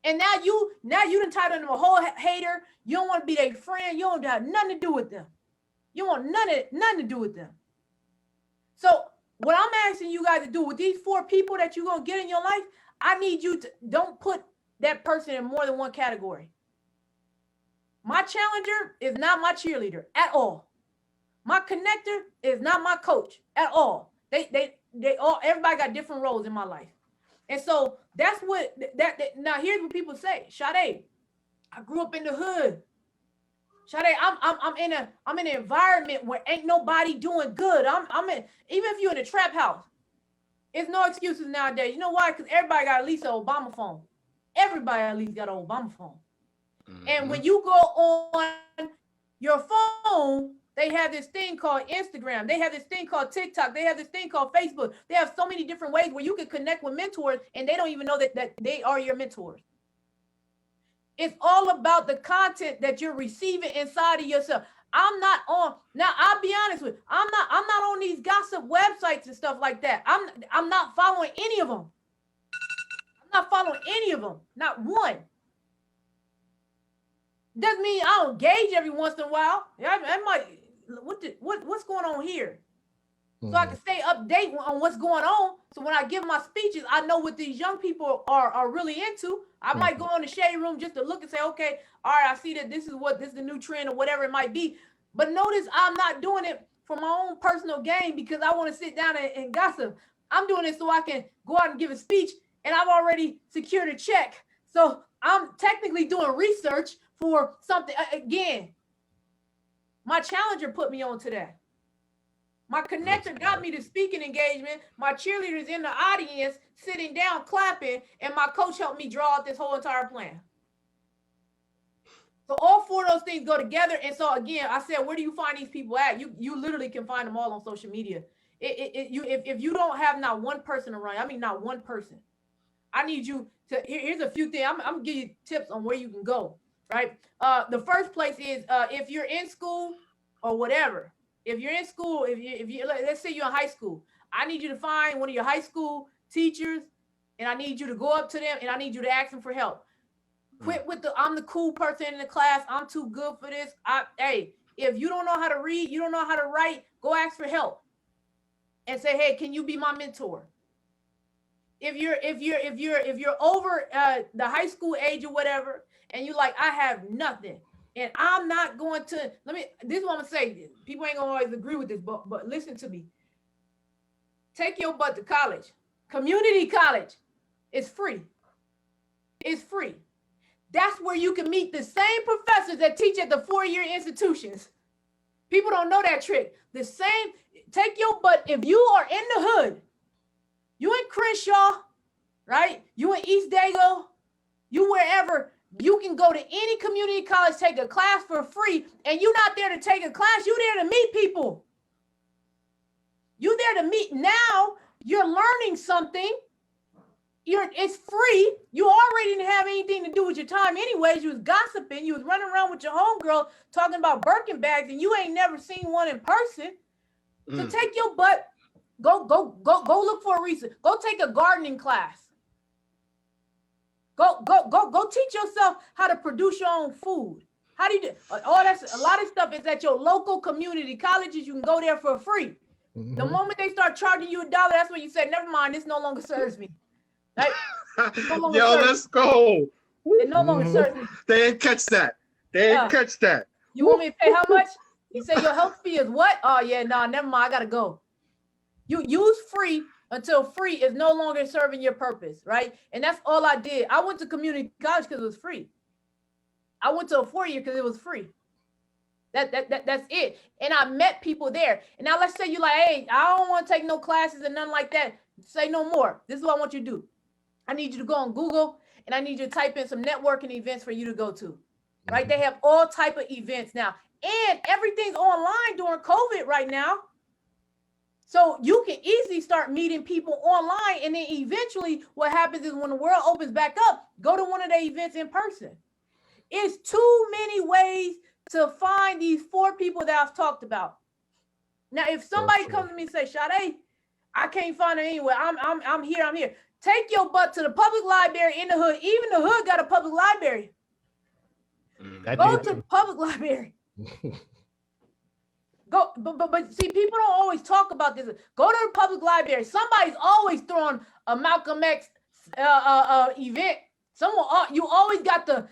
And now you entitled them a whole hater. You don't want to be their friend. You don't have nothing to do with them. You want nothing to do with them. So what I'm asking you guys to do with these 4 people that you're going to get in your life, I need you to don't put that person in more than one category. My challenger is not my cheerleader at all. My connector is not my coach at all. They all, everybody got different roles in my life. And so that's what now here's what people say. Sade, I grew up in the hood. Sade, I'm in an environment where ain't nobody doing good. I'm in, even if you're in a trap house, it's no excuses nowadays. You know why? Because everybody got at least an Obama phone. Everybody at least got an Obama phone. And when you go on your phone, they have this thing called Instagram. They have this thing called TikTok. They have this thing called Facebook. They have so many different ways where you can connect with mentors and they don't even know that they are your mentors. It's all about the content that you're receiving inside of yourself. I'm not on, now I'll be honest with you, I'm not on these gossip websites and stuff like that. I'm not following any of them. I'm not following any of them, not one. Doesn't mean I don't engage every once in a while. I might, what's going on here? So I can stay update on what's going on. So when I give my speeches, I know what these young people are really into. I might go in the shade room just to look and say, okay, all right, I see that this is the new trend or whatever it might be. But notice I'm not doing it for my own personal gain because I want to sit down and gossip. I'm doing it so I can go out and give a speech and I've already secured a check. So I'm technically doing research for something. Again, my challenger put me on to that. My connector got me to speaking engagement. My cheerleaders in the audience sitting down clapping, and my coach helped me draw out this whole entire plan. So all 4 of those things go together. And so again, I said, where do you find these people at? You literally can find them all on social media. If you don't have not one person around, I mean not one person, I need you to. Here's a few things. I'm gonna give you tips on where you can go. Right. The first place is if you're in school or whatever. If you're in school, if you let's say you're in high school, I need you to find one of your high school teachers, and I need you to go up to them and I need you to ask them for help. Quit with I'm the cool person in the class. I'm too good for this. Hey, if you don't know how to read, you don't know how to write, go ask for help, and say, hey, can you be my mentor? If you're over the high school age or whatever, and you're like, I have nothing. And I'm not going to, this is what I'm gonna say. People ain't gonna always agree with this, but listen to me. Take your butt to college. Community college is free. It's free. That's where you can meet the same professors that teach at the 4-year institutions. People don't know that trick. Take your butt, if you are in the hood, you in Crenshaw, right? you in East Dago, you wherever, you can go to any community college, take a class for free, and you're not there to take a class, you're there to meet people. You're there to meet. Now you're learning something. It's free. You already didn't have anything to do with your time anyways. You was gossiping. You was running around with your homegirl talking about Birkin bags, and you ain't never seen one in person. So take your butt, go look for a reason. Go take a gardening class. Go teach yourself how to produce your own food. How do you do all that? A lot of stuff is at your local community colleges. You can go there for free. The moment they start charging you $1, that's when you say, never mind, this no longer serves me. Right? No Yo, let's go. It no longer serves me. They didn't catch that. They didn't catch that. You want me to pay how much? You say your health fee is what? Oh yeah, nah, never mind, I gotta go. You use free until free is no longer serving your purpose, right? And that's all I did. I went to community college because it was free. I went to a 4-year because it was free. That's it. And I met people there. And now let's say you like, hey, I don't want to take no classes and nothing like that. Say no more. This is what I want you to do. I need you to go on Google and I need you to type in some networking events for you to go to. Right? They have all type of events now. And everything's online during COVID right now. So you can easily start meeting people online. And then eventually what happens is when the world opens back up, go to one of the events in person. It's too many ways to find these 4 people that I've talked about. Now, if somebody comes to me and say, Sade, I can't find her anywhere. I'm here. Take your butt to the public library in the hood. Even the hood got a public library. Go to the public library. Go, but see, people don't always talk about this. Go to the public library. Somebody's always throwing a Malcolm X event. You always got the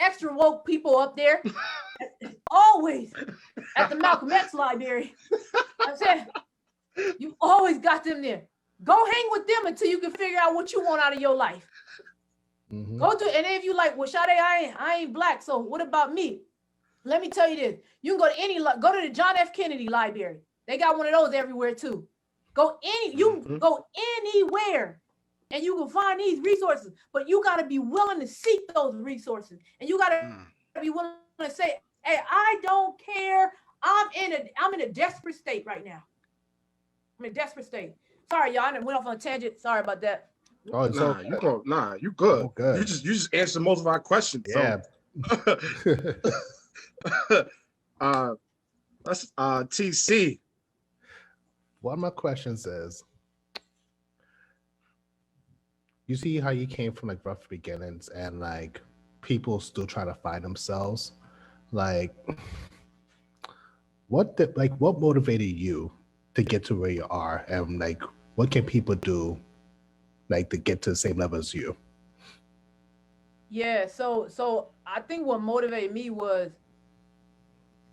extra woke people up there. Always at the Malcolm X library. I'm saying you always got them there. Go hang with them until you can figure out what you want out of your life. Go to, and if you like, well, Sade, I ain't black, so what about me? Let me tell you this. You can go to the John F. Kennedy Library. They got one of those everywhere too. Go anywhere and you can find these resources, but you got to be willing to seek those resources. And you got to be willing to say, hey, I don't care. I'm in a desperate state right now. I'm in a desperate state. Sorry, y'all. I went off on a tangent. Sorry about that. Oh, you good. Oh, good. You just answered most of our questions. Yeah. Let's TC. One of my questions is, you see how you came from like rough beginnings and like people still trying to find themselves. Like, what motivated you to get to where you are, and like what can people do like to get to the same level as you? Yeah, so I think what motivated me was,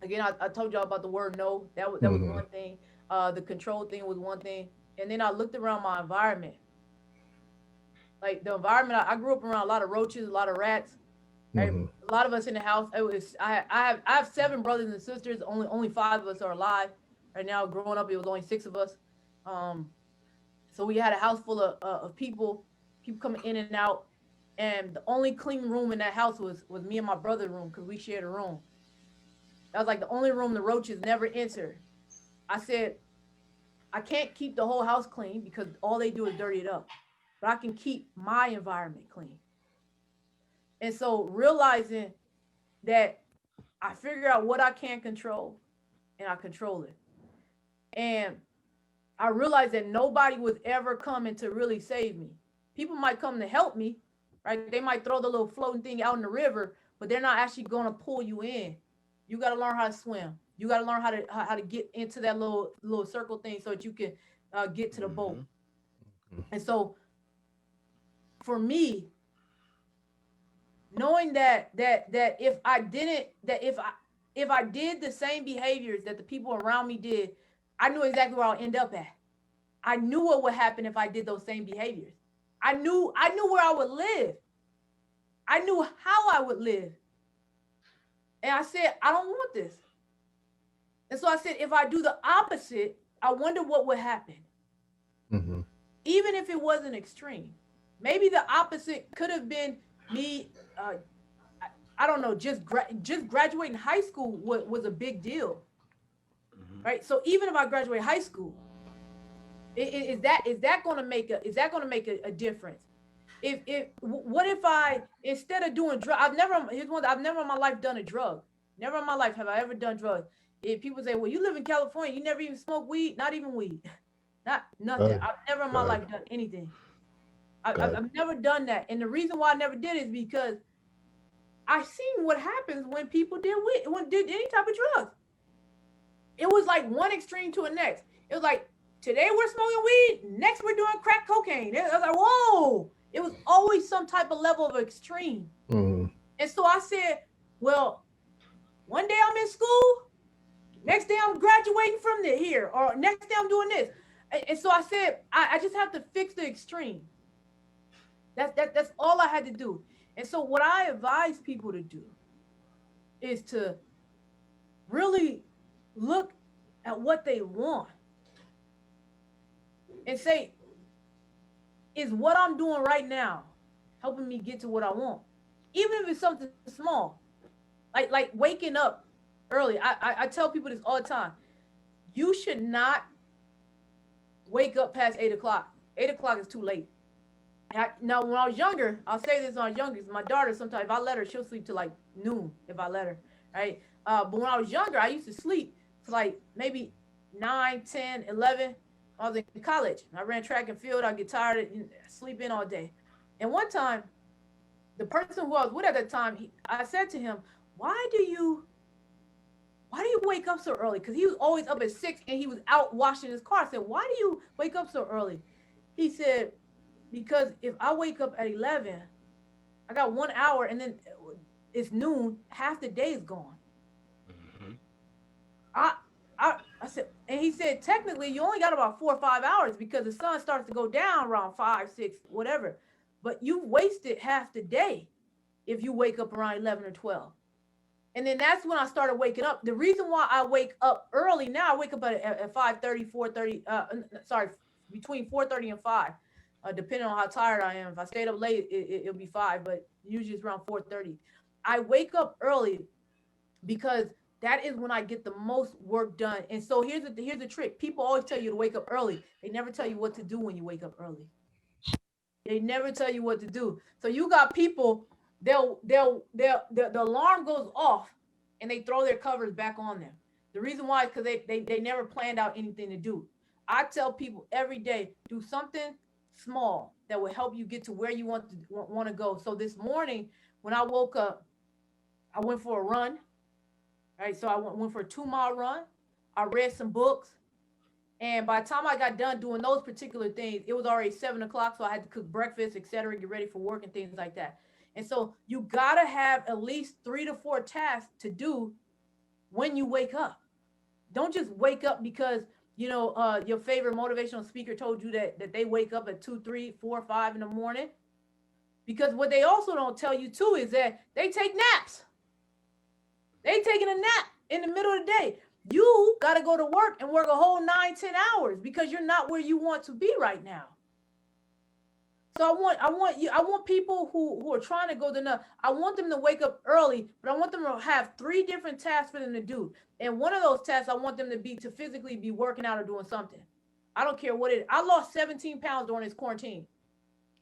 again, I told y'all about the word no. That was one thing. The control thing was one thing. And then I looked around my environment. Like the environment, I grew up around a lot of roaches, a lot of rats. Right? A lot of us in the house. I have 7 brothers and sisters. Only 5 of us are alive right now. Growing up, it was only 6 of us. So we had a house full of people coming in and out. And the only clean room in that house was me and my brother's room, because we shared a room. That was like the only room the roaches never entered. I said, I can't keep the whole house clean because all they do is dirty it up, but I can keep my environment clean. And so realizing that I figure out what I can control and I control it. And I realized that nobody was ever coming to really save me. People might come to help me, right? They might throw the little floating thing out in the river, but they're not actually going to pull you in. You got to learn how to swim. You got to learn how to get into that little circle thing so that you can get to the boat. And so for me, knowing that if I did the same behaviors that the people around me did, I knew exactly where I'll end up at. I knew what would happen if I did those same behaviors. I knew where I would live. I knew how I would live. And I said, I don't want this. And so I said, if I do the opposite, I wonder what would happen. Even if it wasn't extreme. Maybe the opposite could have been me. I don't know. Just graduating high school was a big deal, right? So even if I graduate high school, is that going to make a difference? If what if I, instead of doing drug, I've never in my life done a drug. Never in my life have I ever done drugs. If people say, well, you live in California, you never even smoke weed, not even weed, not nothing. Good. I've never in my Good. life done anything. Good. I've never done that. And the reason why I never did is because I seen what happens when people did any type of drugs. It was like one extreme to the next. It was like, today we're smoking weed, next we're doing crack cocaine. I was like, whoa. It was always some type of level of extreme. Mm. And so I said, well, one day I'm in school, next day I'm graduating from here, or next day I'm doing this. And so I said, I just have to fix the extreme. That's all I had to do. And so what I advise people to do is to really look at what they want and say, is what I'm doing right now helping me get to what I want? Even if it's something small, like waking up early. I tell people this all the time. You should not wake up past 8 o'clock. 8 o'clock is too late. Now, when I was younger, I'll say this, when I was younger, my daughter, sometimes if I let her, she'll sleep till like noon if I let her, right? But when I was younger, I used to sleep to like maybe 9, 10, 11. I was in college. I ran track and field. I'd get tired and sleep in all day. And one time, the person who I was with at that time, I said to him, why do you wake up so early? Because he was always up at 6 and he was out washing his car. I said, why do you wake up so early? He said, because if I wake up at 11, I got 1 hour and then it's noon, half the day is gone. Mm-hmm. I said, and he said, technically you only got about 4 or 5 hours because the sun starts to go down around 5, 6, whatever. But you've wasted half the day if you wake up around 11 or 12. And then that's when I started waking up. The reason why I wake up early now, I wake up at 5:30, 4:30, between 4:30 and 5. Depending on how tired I am. If I stayed up late, it'll be 5, but usually it's around 4:30. I wake up early because that is when I get the most work done. And so here's the trick. People always tell you to wake up early. They never tell you what to do when you wake up early. They never tell you what to do. So you got people, the alarm goes off and they throw their covers back on them. The reason why is because they never planned out anything to do. I tell people every day, do something small that will help you get to where you want to go. So this morning when I woke up, I went for a run. Right, so I went for a 2-mile run. I read some books, and by the time I got done doing those particular things, it was already 7 o'clock. So I had to cook breakfast, etc., get ready for work and things like that. And so you gotta have at least 3 to 4 tasks to do when you wake up. Don't just wake up because your favorite motivational speaker told you that they wake up at 2, 3, 4, 5 in the morning. Because what they also don't tell you too is that they take naps. They taking a nap in the middle of the day. You got to go to work and work a whole 9, 10 hours because you're not where you want to be right now. So I want people who are trying to go to enough. I want them to wake up early, but I want them to have 3 different tasks for them to do. And one of those tasks I want them to physically be working out or doing something. I don't care what it is. I lost 17 pounds during this quarantine.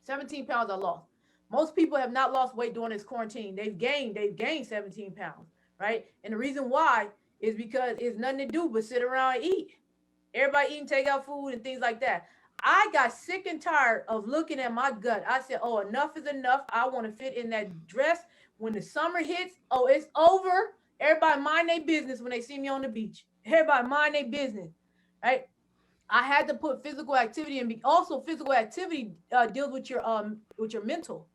17 pounds I lost. Most people have not lost weight during this quarantine. They've gained 17 pounds, right? And the reason why is because it's nothing to do but sit around and eat. Everybody eating takeout food and things like that. I got sick and tired of looking at my gut. I said, oh, enough is enough. I want to fit in that dress. When the summer hits, oh, it's over. Everybody mind their business when they see me on the beach. Everybody mind their business, right? I had to put physical activity in. Also, physical activity deals with your mental,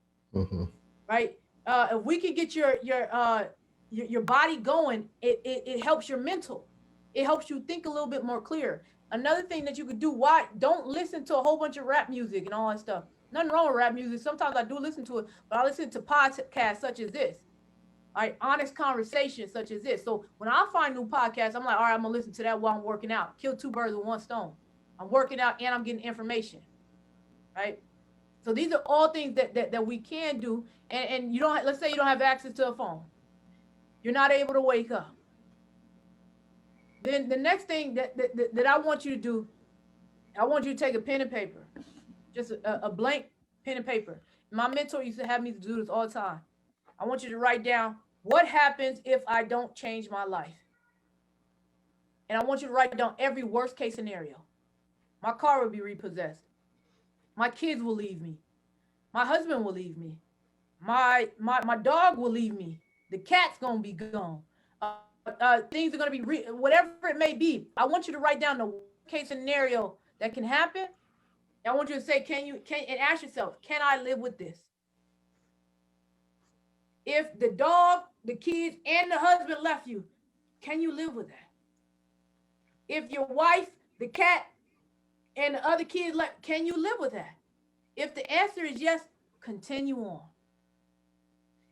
right? If we can get your body going, it helps your mental. It helps you think a little bit more clear. Another thing that you could do, don't listen to a whole bunch of rap music and all that stuff. Nothing wrong with rap music. Sometimes I do listen to it, but I listen to podcasts such as this. All right, honest conversations such as this. So when I find new podcasts, I'm like, all right, I'm gonna listen to that while I'm working out. Kill 2 birds with 1 stone. I'm working out and I'm getting information. Right? So these are all things that we can do. And you don't, let's say you don't have access to a phone. You're not able to wake up. Then the next thing that I want you to do, I want you to take a pen and paper, just a blank pen and paper. My mentor used to have me do this all the time. I want you to write down, what happens if I don't change my life? And I want you to write down every worst case scenario. My car will be repossessed. My kids will leave me. My husband will leave me. My dog will leave me. The cat's gonna be gone. Things are gonna be whatever it may be. I want you to write down the worst case scenario that can happen. I want you to say, and ask yourself, can I live with this? If the dog, the kids, and the husband left you, can you live with that? If your wife, the cat, and the other kids left, can you live with that? If the answer is yes, continue on.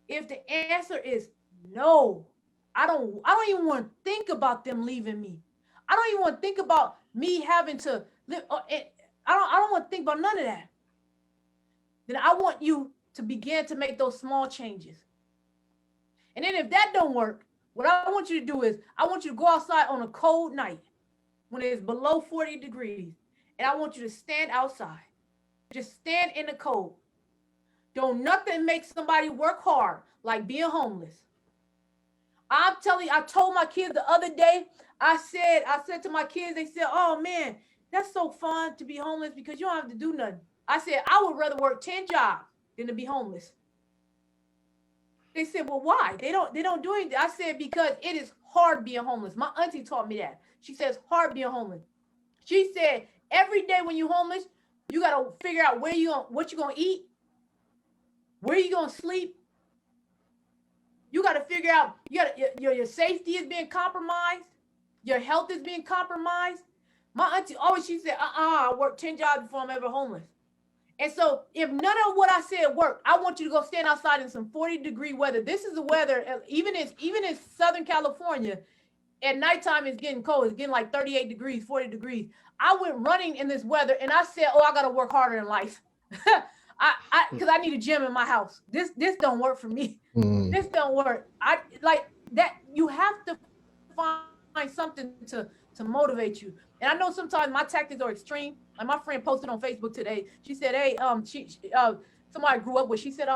If the answer is no, I don't even want to think about them leaving me. I don't even want to think about me having to live. I don't want to think about none of that. Then I want you to begin to make those small changes. And then if that don't work, what I want you to do is I want you to go outside on a cold night when it's below 40 degrees. And I want you to stand outside. Just stand in the cold. Don't nothing make somebody work hard like being homeless. I'm telling you, I told my kids the other day, I said to my kids, they said, oh man, that's so fun to be homeless because you don't have to do nothing. I said, I would rather work 10 jobs than to be homeless. They said, well, why? They don't do anything. I said, because it is hard being homeless. My auntie taught me that. She says, hard being homeless. She said, every day when you're homeless, you got to figure out what you're going to eat, where you're going to sleep. You got to figure out, your safety is being compromised. Your health is being compromised. My auntie always, she said, I worked 10 jobs before I'm ever homeless. And so if none of what I said worked, I want you to go stand outside in some 40-degree weather. This is the weather, even in Southern California, at nighttime it's getting cold. It's getting like 38 degrees, 40 degrees. I went running in this weather and I said, I got to work harder in life. Because I need a gym in my house. This don't work for me. This don't work. I like that. You have to find something to motivate you. And I know sometimes my tactics are extreme. Like my friend posted on Facebook today. She said, "Hey, somebody I grew up with. She said,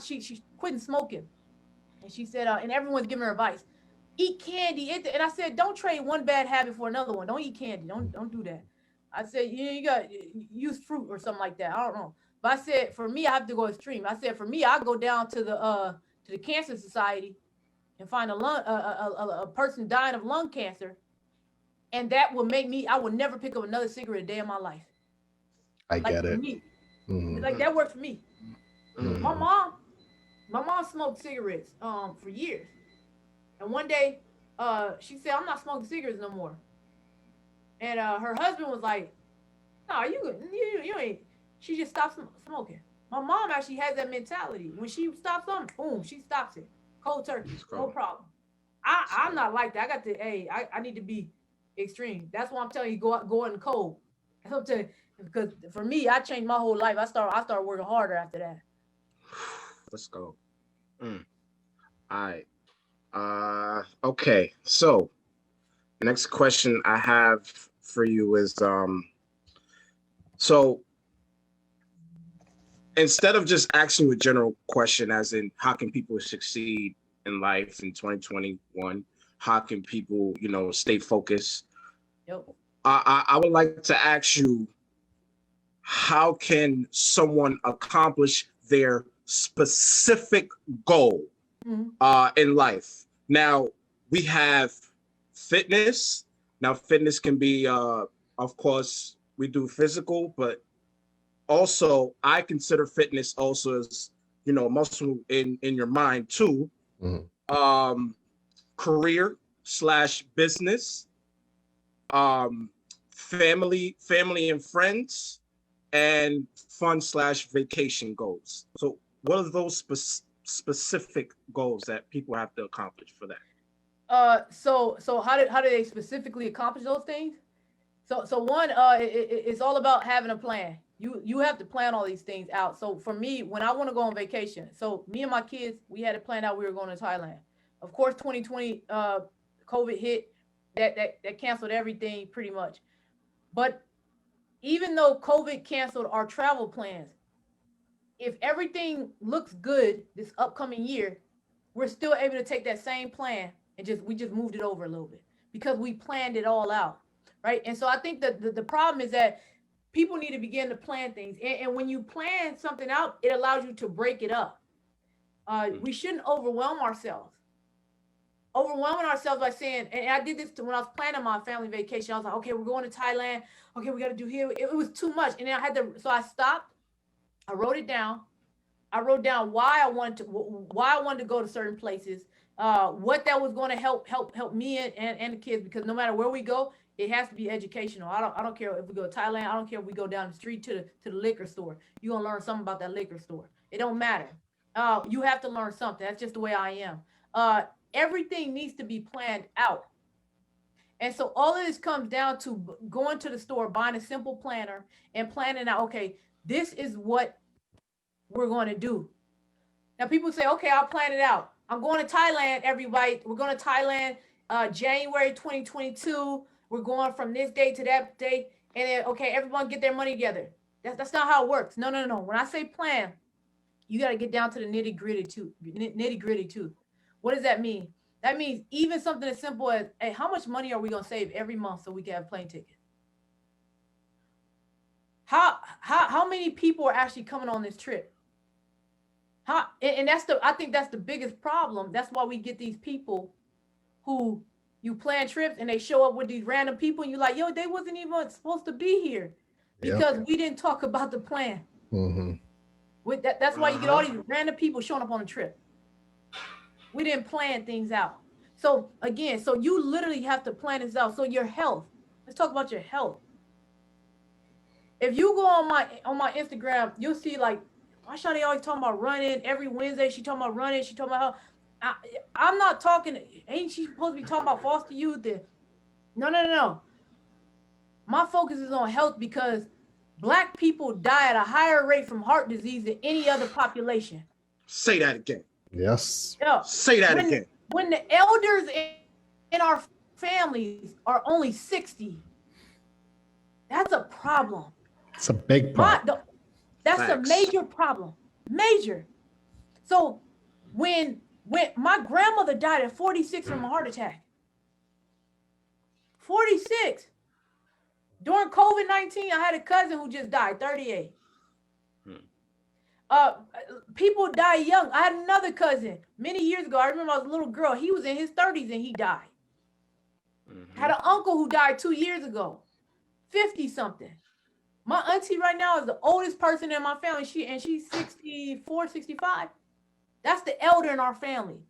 She's quitting smoking, and she said, and everyone's giving her advice. Eat candy. And I said, don't trade one bad habit for another one. Don't eat candy. Don't do that. I said, you got use fruit or something like that. I don't know. But I said, for me, I have to go extreme. I said, for me, I go down to the Cancer Society and find a person dying of lung cancer. And that will make me, I will never pick up another cigarette a day in my life. I get it. Like that worked for me. My mom smoked cigarettes for years. And one day, she said, I'm not smoking cigarettes no more. And her husband was like, no, you ain't. She just stopped smoking. My mom actually has that mentality. When she stops something, boom, she stops it. Cold turkey, no problem. I'm not like that. I got to, I need to be extreme. That's why I'm telling you, go in the cold. I'm telling you, because for me, I changed my whole life. I started working harder after that. Let's go. All right. Okay. So next question I have for you is, so instead of just asking you a general question as in how can people succeed in life in 2021, how can people, stay focused? Yep. I would like to ask you, how can someone accomplish their specific goal in life? Now, we have fitness. Now, fitness can be, of course, we do physical, but also I consider fitness also as, muscle in your mind too. Career / business, family and friends, and fun / vacation goals. So what are those specific goals that people have to accomplish for that? So how do they specifically accomplish those things? So one, it's all about having a plan. you have to plan all these things out. So for me, when I want to go on vacation, so me and my kids, we had it planned out. We were going to Thailand. Of course, 2020, COVID hit. That canceled everything pretty much. But even though COVID canceled our travel plans, if everything looks good this upcoming year, we're still able to take that same plan and we just moved it over a little bit because we planned it all out, right? And so I think that the problem is that people need to begin to plan things. And when you plan something out, it allows you to break it up. We shouldn't overwhelm ourselves. Overwhelming ourselves by saying, and I did this when I was planning my family vacation. I was like, okay, we're going to Thailand. Okay, we got to do here. It was too much. And then so I stopped. I wrote it down. I wrote down why I wanted to go to certain places, what that was going to help me and the kids, because no matter where we go, it has to be educational. I don't care if we go to Thailand. I don't care if we go down the street to the liquor store. You're going to learn something about that liquor store. It don't matter. You have to learn something. That's just the way I am. Everything needs to be planned out. And so all of this comes down to going to the store, buying a simple planner and planning out, okay, this is what we're going to do. Now people say, okay, I'll plan it out. I'm going to Thailand, everybody. We're going to Thailand, January 2022. We're going from this day to that day. And then, okay, everyone get their money together. That's not how it works. No. When I say plan, you got to get down to the nitty gritty too. What does that mean? That means even something as simple as, hey, how much money are we going to save every month so we can have a plane ticket? How many people are actually coming on this trip? And I think that's the biggest problem. That's why we get these people who you plan trips and they show up with these random people and you're like, yo, they wasn't even supposed to be here because we didn't talk about the plan. With that's why you get all these random people showing up on the trip. We didn't plan things out. So again, so you literally have to plan this out. So your health, let's talk about your health. If you go on my Instagram, you'll see like, why Sade always talking about running? Every Wednesday she talking about running. She talking about how I'm not talking. Ain't she supposed to be talking about foster youth? No. My focus is on health because Black people die at a higher rate from heart disease than any other population. Say that again. Yes. Yeah. Say that again. When the elders in our families are only 60, that's a problem. It's a big problem. That's a major problem. Major. So when my grandmother died at 46 from a heart attack. 46. During COVID-19, I had a cousin who just died, 38. People die young. I had another cousin many years ago. I remember I was a little girl. He was in his 30s and he died. Had an uncle who died 2 years ago, 50 something. My auntie right now is the oldest person in my family. She's 64, 65. That's the elder in our family.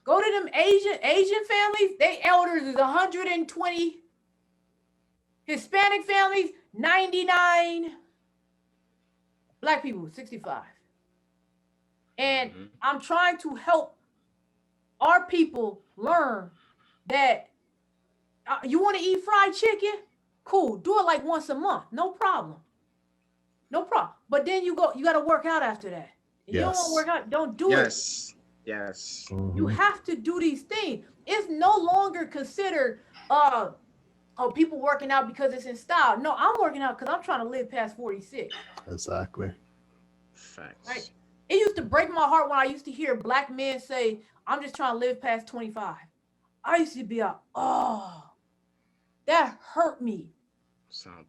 Go to them Asian families, they elders is 120. Hispanic families, 99. Black people, 65. And I'm trying to help our people learn that you want to eat fried chicken? Cool. Do it like once a month. No problem. But then you got to work out after that. If you don't want to work out, don't do it. Yes. You have to do these things. It's no longer considered people working out because it's in style. No, I'm working out because I'm trying to live past 46. Exactly. Facts. Right? It used to break my heart when I used to hear Black men say, I'm just trying to live past 25. I used to be that hurt me.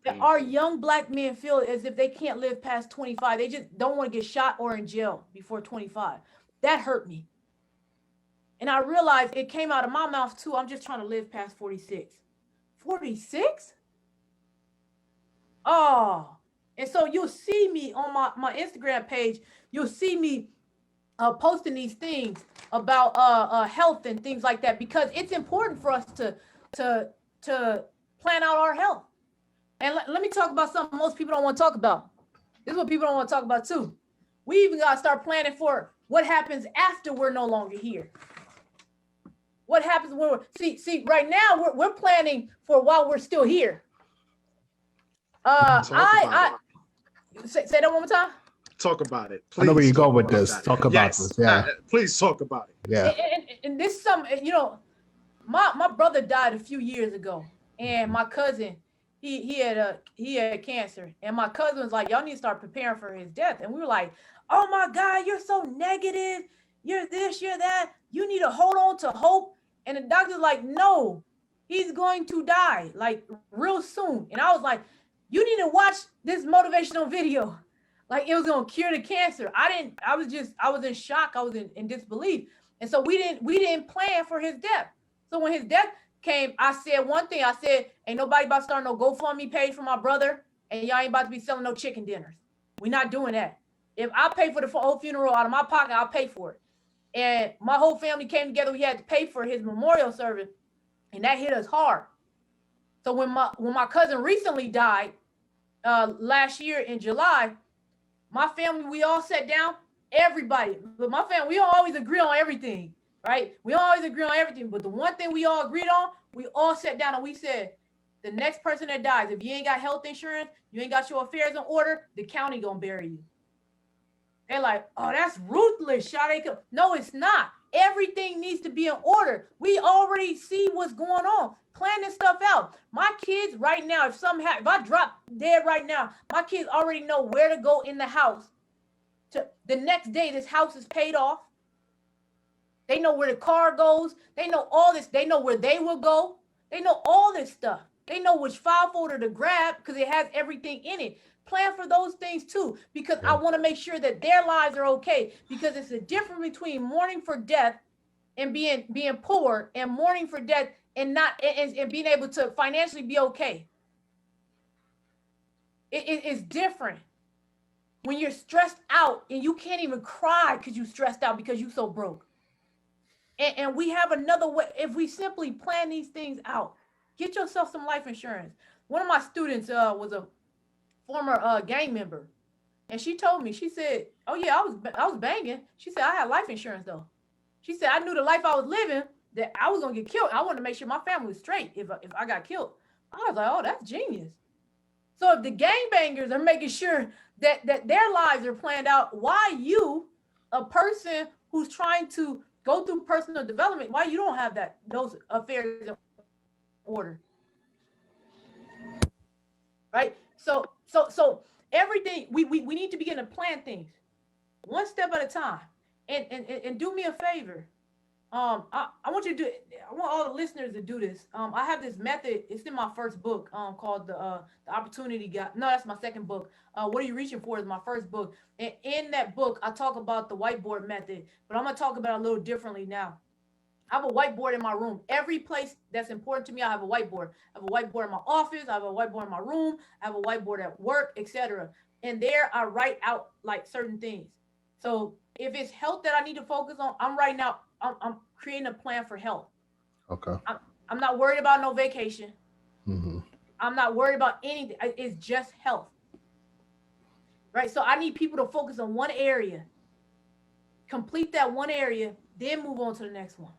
That our young Black men feel as if they can't live past 25. They just don't want to get shot or in jail before 25. That hurt me. And I realized it came out of my mouth too. I'm just trying to live past 46. 46? And so you'll see me on my Instagram page. You'll see me posting these things about health and things like that, because it's important for us to plan out our health. And let me talk about something most people don't want to talk about. This is what people don't want to talk about too. We even got to start planning for what happens after we're no longer here. What happens when see right now we're planning for while we're still here. I Say that one more time. Talk about it. Please. I know where you go with this. That. Talk about this. Yeah. Please talk about it. Yeah. And this is some, my brother died a few years ago, and my cousin, he had cancer, and my cousin was like, y'all need to start preparing for his death. And we were like, oh my God, you're so negative. You're this, you're that. You need to hold on to hope. And the doctor's like, no, he's going to die like real soon. And I was like, you need to watch this motivational video. Like it was going to cure the cancer. I was in shock. I was in disbelief. And so we didn't plan for his death. So when his death came, I said one thing. I said, ain't nobody about to start no GoFundMe page for my brother, and y'all ain't about to be selling no chicken dinners. We're not doing that. If I pay for the whole funeral out of my pocket, I'll pay for it. And my whole family came together. We had to pay for his memorial service, and that hit us hard. So when my cousin recently died last year in July, my family, we all sat down. Everybody, but my family, we don't always agree on everything, right? We don't always agree on everything, but the one thing we all agreed on, we all sat down and we said, the next person that dies, if you ain't got health insurance, you ain't got your affairs in order, the county gonna bury you. They're like, oh, that's ruthless, Sade. No, it's not. Everything needs to be in order. We already see what's going on. Plan this stuff out. My kids right now, if I drop dead right now, my kids already know where to go in the house. The next day, this house is paid off. They know where the car goes. They know all this. They know where they will go. They know all this stuff. They know which file folder to grab because it has everything in it. Plan for those things too, because I want to make sure that their lives are okay, because it's a difference between mourning for death and being poor, and mourning for death and not and being able to financially be okay. It's different. When you're stressed out and you can't even cry because you're stressed out because you're so broke. And we have another way. If we simply plan these things out, get yourself some life insurance. One of my students was a former gang member. And she told me, she said, oh yeah, I was banging. She said, I had life insurance though. She said, I knew the life I was living, that I was going to get killed. I wanted to make sure my family was straight if I got killed. I was like, oh, that's genius. So if the gangbangers are making sure that their lives are planned out, why you, a person who's trying to go through personal development, why you don't have those affairs in order? Right? So everything, we need to begin to plan things one step at a time. And do me a favor. I want you to do it. I want all the listeners to do this. I have this method. It's in my first book called the Opportunity Guide. No, that's my second book. What Are You Reaching For is my first book. And in that book, I talk about the whiteboard method, but I'm going to talk about it a little differently now. I have a whiteboard in my room. Every place that's important to me, I have a whiteboard. I have a whiteboard in my office. I have a whiteboard in my room. I have a whiteboard at work, etc. And there I write out like certain things. So if it's health that I need to focus on, I'm writing out. I'm creating a plan for health. Okay. I'm not worried about no vacation. Mm-hmm. I'm not worried about anything. It's just health. Right? So I need people to focus on one area, complete that one area, then move on to the next one.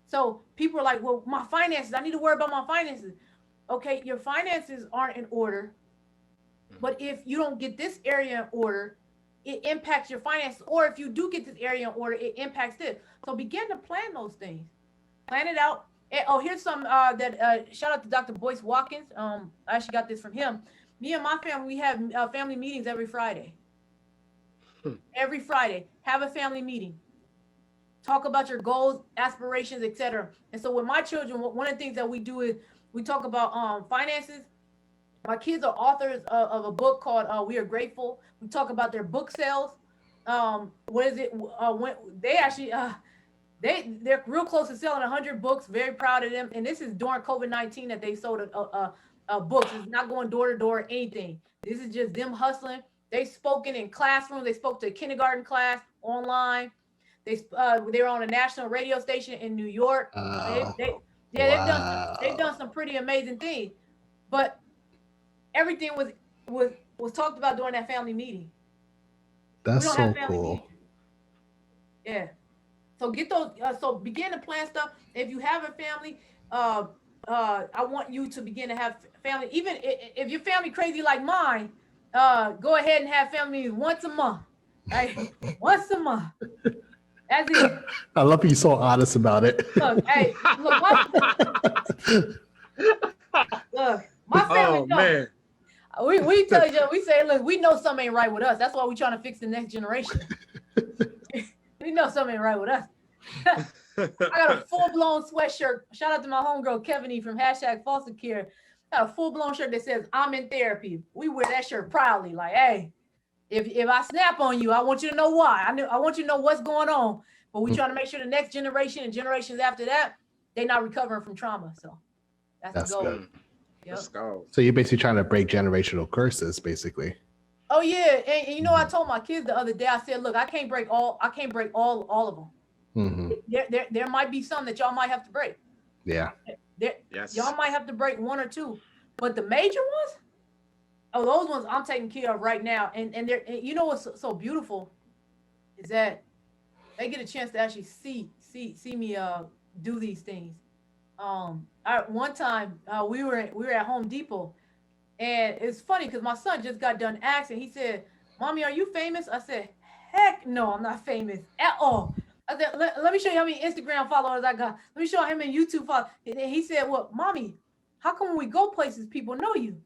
So people are like, well, my finances, I need to worry about my finances. Okay, your finances aren't in order. But if you don't get this area in order, it impacts your finances. Or if you do get this area in order, it impacts this. So begin to plan those things. Plan it out. And, here's some shout out to Dr. Boyce Watkins. I actually got this from him. Me and my family, we have family meetings every Friday. Every Friday, have a family meeting. Talk about your goals, aspirations, etc. And so with my children, one of the things that we do is we talk about finances. My kids are authors of a book called We Are Grateful. We talk about their book sales. What is it? When they actually they're real close to selling 100 books. Very proud of them. And this is during COVID-19 that they sold books. It's not going door to door or anything. This is just them hustling. They've spoken in classrooms. They spoke to a kindergarten class online. They were on a national radio station in New York. They've done some pretty amazing things. But everything was talked about during that family meeting. That's so cool. Meetings. Yeah. So get those. So begin to plan stuff. If you have a family, I want you to begin to have family. Even if your family crazy like mine, go ahead and have family once a month. Right? Once a month. That's it. I love you so honest about it. Look, hey, look, my family man. We tell you, we say, look, we know something ain't right with us. That's why we're trying to fix the next generation. We know something ain't right with us. I got a full-blown sweatshirt. Shout out to my homegirl, Kevin from #FosterCare. I got a full-blown shirt that says, I'm in therapy. We wear that shirt proudly. Like, hey, if I snap on you, I want you to know why. I want you to know what's going on. But we trying to make sure the next generation and generations after that, they're not recovering from trauma. So that's the goal. Good. Yep. Let's go. So you're basically trying to break generational curses, basically. Oh yeah, and you know, I told my kids the other day. I said, look, I can't break all of them. Mm-hmm. There might be some that y'all might have to break. Yeah. Yes. Y'all might have to break one or two, but the major ones, those ones I'm taking care of right now. And they're, you know what's so beautiful is that they get a chance to actually see me do these things. One time we were at Home Depot, and it's funny because my son just got done asking. He said, "Mommy, are you famous?" I said, "Heck no, I'm not famous at all." I said, let me show you how many Instagram followers I got. Let me show him in YouTube followers. And he said, "Well, Mommy, how come when we go places, people know you?"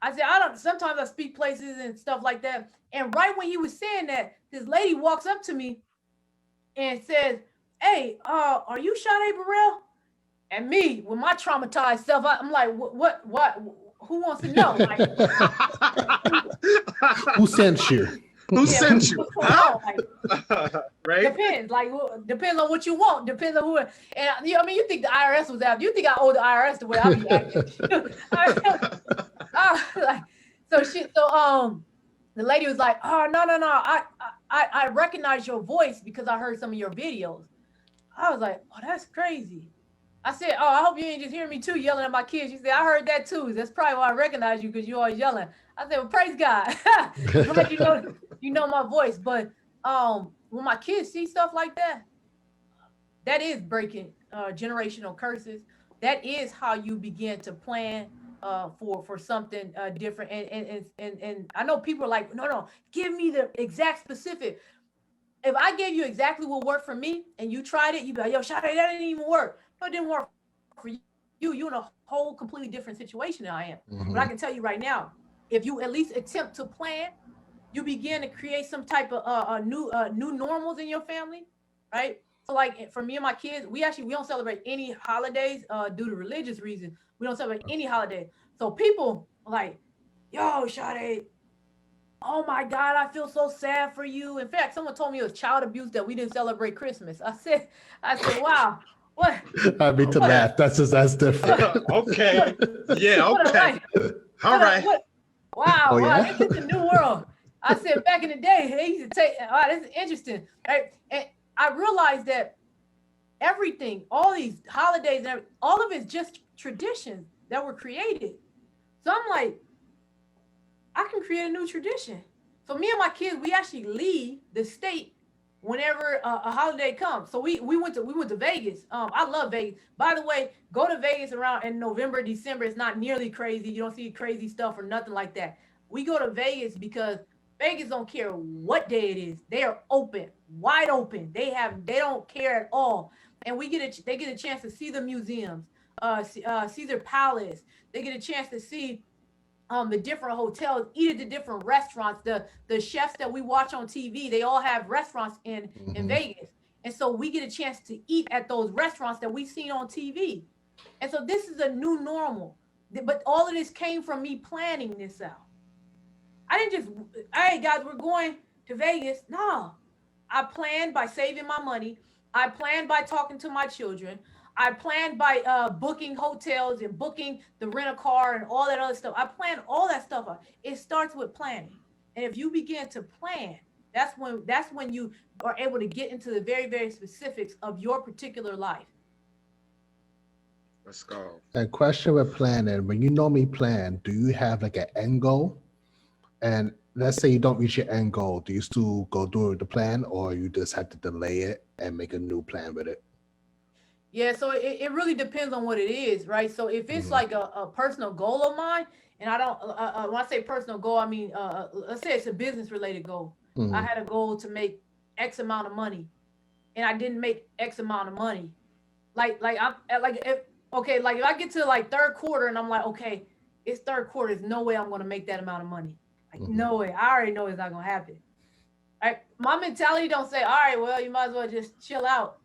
I said, "I don't. Sometimes I speak places and stuff like that." And right when he was saying that, this lady walks up to me and says, "Hey, are you Sade Burrell?" And me, with my traumatized self, I'm like, what? Who wants to know? Like, who sent you? Who sent you? Huh? Right? Depends. Like, depends on what you want. Depends on who. And you know, I mean, you think the IRS was after? You think I owe the IRS the way I be acting? So the lady was like, "Oh no. I recognize your voice because I heard some of your videos." I was like, "Oh, that's crazy." I said, "Oh, I hope you ain't just hearing me too yelling at my kids." She said, "I heard that too. That's probably why I recognize you, because you're always yelling." I said, "Well, praise God." Glad you know my voice. But when my kids see stuff like that, that is breaking generational curses. That is how you begin to plan for something different. And I know people are like, no, give me the exact specific. If I gave you exactly what worked for me and you tried it, you'd be like, "Yo, Sade, that didn't even work." No, it didn't work for you. You're in a whole completely different situation than I am. Mm-hmm. But I can tell you right now, if you at least attempt to plan, you begin to create some type of new normals in your family, right? So like for me and my kids, we don't celebrate any holidays due to religious reasons. We don't celebrate any holiday. So people are like, "Yo, Sade, oh my God, I feel so sad for you." In fact, someone told me it was child abuse that we didn't celebrate Christmas. I said, wow, what? I mean, to laugh. That's different. Okay. Yeah, okay. All right. Wow, oh, yeah? Wow, this is a new world. I said back in the day, they used to take, wow, this is interesting. Right? And I realized that everything, all these holidays, and all of it's just traditions that were created. So I'm like, I can create a new tradition. So me and my kids, we actually leave the state whenever a holiday comes. So we went to Vegas. I love Vegas. By the way, go to Vegas around in November, December. It's not nearly crazy. You don't see crazy stuff or nothing like that. We go to Vegas because Vegas don't care what day it is. They are open, wide open. They don't care at all. And they get a chance to see the museums, Caesar Palace. They get a chance to see the different hotels, eat at the different restaurants. The chefs that we watch on TV, they all have restaurants in Vegas. And so we get a chance to eat at those restaurants that we've seen on TV. And so this is a new normal. But all of this came from me planning this out. I didn't just, "Hey guys, we're going to Vegas." No, I planned by saving my money. I planned by talking to my children. I planned by booking hotels and booking the rent-a-car and all that other stuff. I planned all that stuff out. It starts with planning. And if you begin to plan, that's when you are able to get into the very, very specifics of your particular life. Let's go. And question with planning, when you normally plan, do you have like an end goal? And let's say you don't reach your end goal, do you still go through the plan, or you just have to delay it and make a new plan with it? Yeah, so it really depends on what it is, right? So if it's like a personal goal of mine, and I don't, when I say personal goal, I mean, let's say it's a business related goal. I had a goal to make X amount of money, and I didn't make X amount of money. Like if I get to like third quarter and I'm like, okay, it's third quarter, there's no way I'm gonna make that amount of money. Like no way. I already know it's not gonna happen. Right? My mentality don't say, all right, well, you might as well just chill out.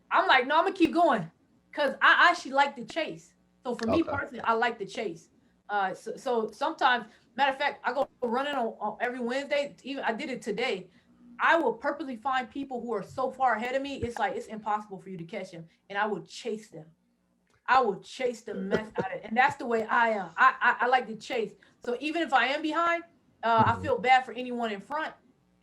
I'm like, no, I'm gonna keep going because I actually like to chase. So for me personally, I like to chase. So sometimes, matter of fact, I go running on every Wednesday. Even I did it today. I will purposely find people who are so far ahead of me. It's like it's impossible for you to catch them, and I will chase them. I will chase the mess out of it, and that's the way I am. I like to chase. So even if I am behind, I feel bad for anyone in front.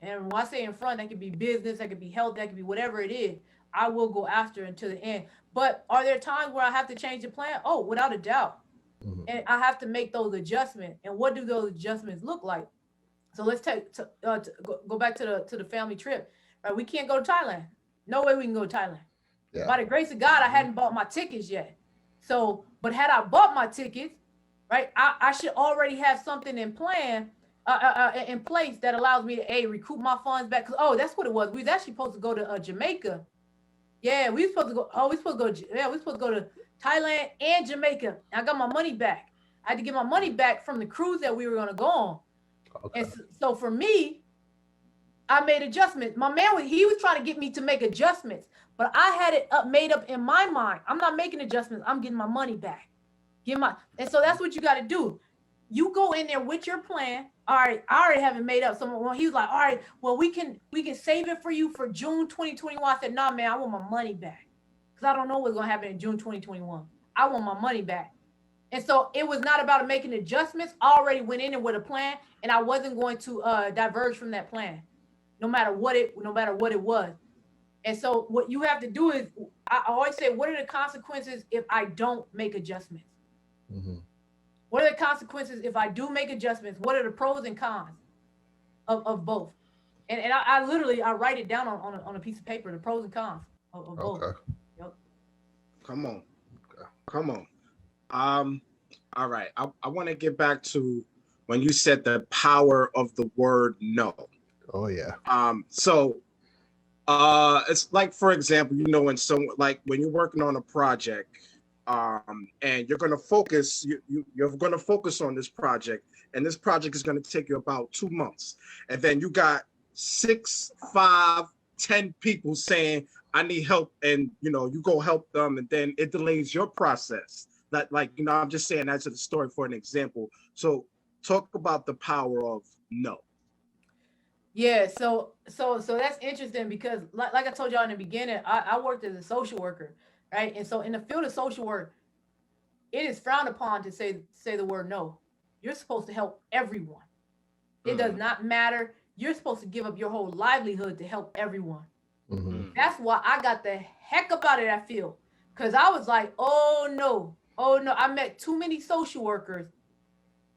And when I say in front, that could be business, that could be health, that could be whatever it is. I will go after until the end. But are there times where I have to change the plan? Oh, without a doubt. And I have to make those adjustments. And what do those adjustments look like? So let's go back to the family trip. Right? We can't go to Thailand. No way we can go to Thailand. Yeah. By the grace of God, I hadn't bought my tickets yet. So, but had I bought my tickets, right, I should already have something in place that allows me to recoup my funds back. Cause that's what it was. We was actually supposed to go to Jamaica. Yeah, we were supposed to go. We supposed to go to Thailand and Jamaica. And I got my money back. I had to get my money back from the cruise that we were going to go on. Okay. And so for me, I made adjustments. My man he was trying to get me to make adjustments, but I had it made up in my mind. I'm not making adjustments. I'm getting my money back. And so that's what you got to do. You go in there with your plan. All right, I already have it made up. So when he was like, all right, well, we can save it for you for June 2021. I said, nah, man, I want my money back. Because I don't know what's going to happen in June 2021. I want my money back. And so it was not about making adjustments. I already went in there with a plan, and I wasn't going to diverge from that plan, no matter what it was. And so what you have to do is, I always say, what are the consequences if I don't make adjustments? What are the consequences if I do make adjustments? What are the pros and cons of both? And I literally write it down on a piece of paper, the pros and cons of both. Okay. Yep. Come on. Okay. Come on. All right. I want to get back to when you said the power of the word no. Oh yeah. So it's like, for example, when when you're working on a project, and you're going to focus, you're going to focus on this project, and this project is going to take you about 2 months. And then you got 6, 5, 10 people saying, I need help. And, you go help them, and then it delays your process. I'm just saying that's a story for an example. So talk about the power of no. Yeah. So that's interesting because like I told y'all in the beginning, I worked as a social worker. Right. And so in the field of social work, it is frowned upon to say the word no. You're supposed to help everyone. It does not matter. You're supposed to give up your whole livelihood to help everyone. That's why I got the heck up out of that field. Because I was like, oh no. I met too many social workers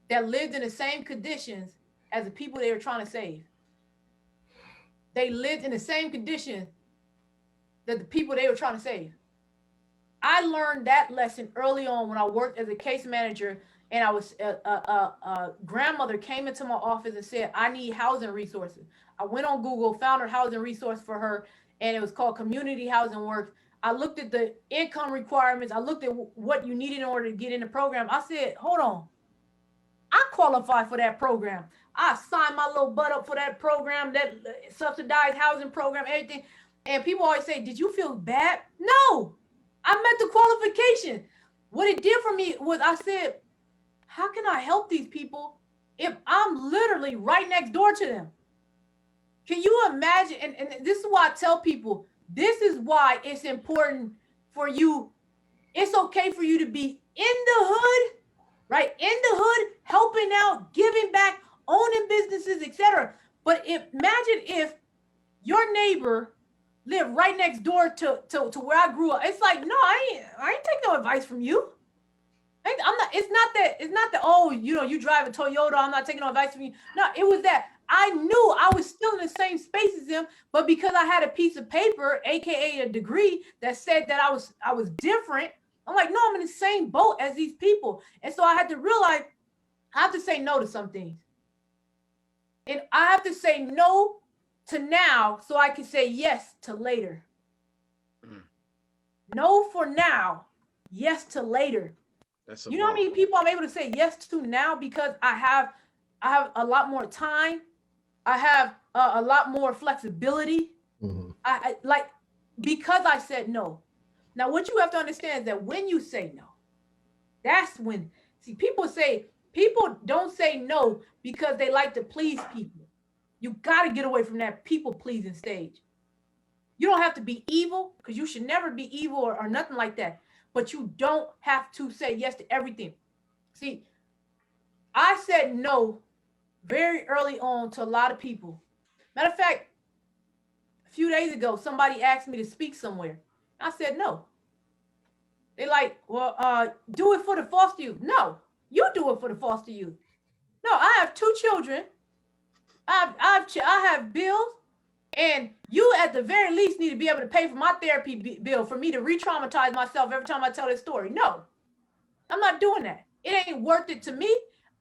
that lived in the same conditions as the people they were trying to save. They lived in the same conditions that the people they were trying to save. I learned that lesson early on when I worked as a case manager, and I was a grandmother came into my office and said, I need housing resources. I went on Google, found her housing resource for her, and it was called Community Housing Works. I looked at the income requirements. I looked at what you needed in order to get in the program. I said, hold on. I qualify for that program. I signed my little butt up for that program, that subsidized housing program, everything. And people always say, did you feel bad? No. I met the qualification. What it did for me was I said, how can I help these people if I'm literally right next door to them? Can you imagine? And this is why I tell people, this is why it's important for you. It's okay for you to be in the hood, right? In the hood, helping out, giving back, owning businesses, etc. But imagine if your neighbor live right next door to where I grew up. It's like, no, I ain't take no advice from you. It's not that, oh, you drive a Toyota, I'm not taking no advice from you. No, it was that I knew I was still in the same space as them, but because I had a piece of paper, aka a degree, that said that I was different, I'm like, no, I'm in the same boat as these people. And so I had to realize I have to say no to some things. And I have to say no to now so I can say yes to later. No for now, yes to later. You know how many people I'm able to say yes to now because I have a lot more time. I have a lot more flexibility. I like, because I said no. Now, what you have to understand is that when you say no, that's when, see, people don't say no because they like to please people. You got to get away from that people pleasing stage. You don't have to be evil, because you should never be evil or nothing like that. But you don't have to say yes to everything. See, I said no very early on to a lot of people. Matter of fact, a few days ago, somebody asked me to speak somewhere. I said no. They like, well, do it for the foster youth. No, you do it for the foster youth. No, I have 2 children. I have bills. And you, at the very least, need to be able to pay for my therapy bill for me to re-traumatize myself every time I tell this story. No, I'm not doing that. It ain't worth it to me.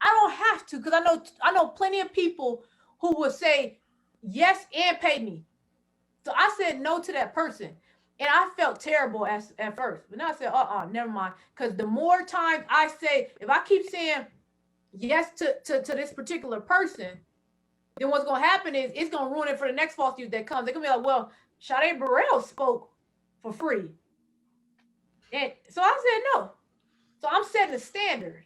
I don't have to, because I know plenty of people who will say yes and pay me. So I said no to that person. And I felt terrible at first. But now I said, never mind. Because the more time I say, if I keep saying yes to this particular person, then what's going to happen is it's going to ruin it for the next foster youth that comes. They're going to be like, well, Sade Burrell spoke for free. And so I said no. So I'm setting a standard.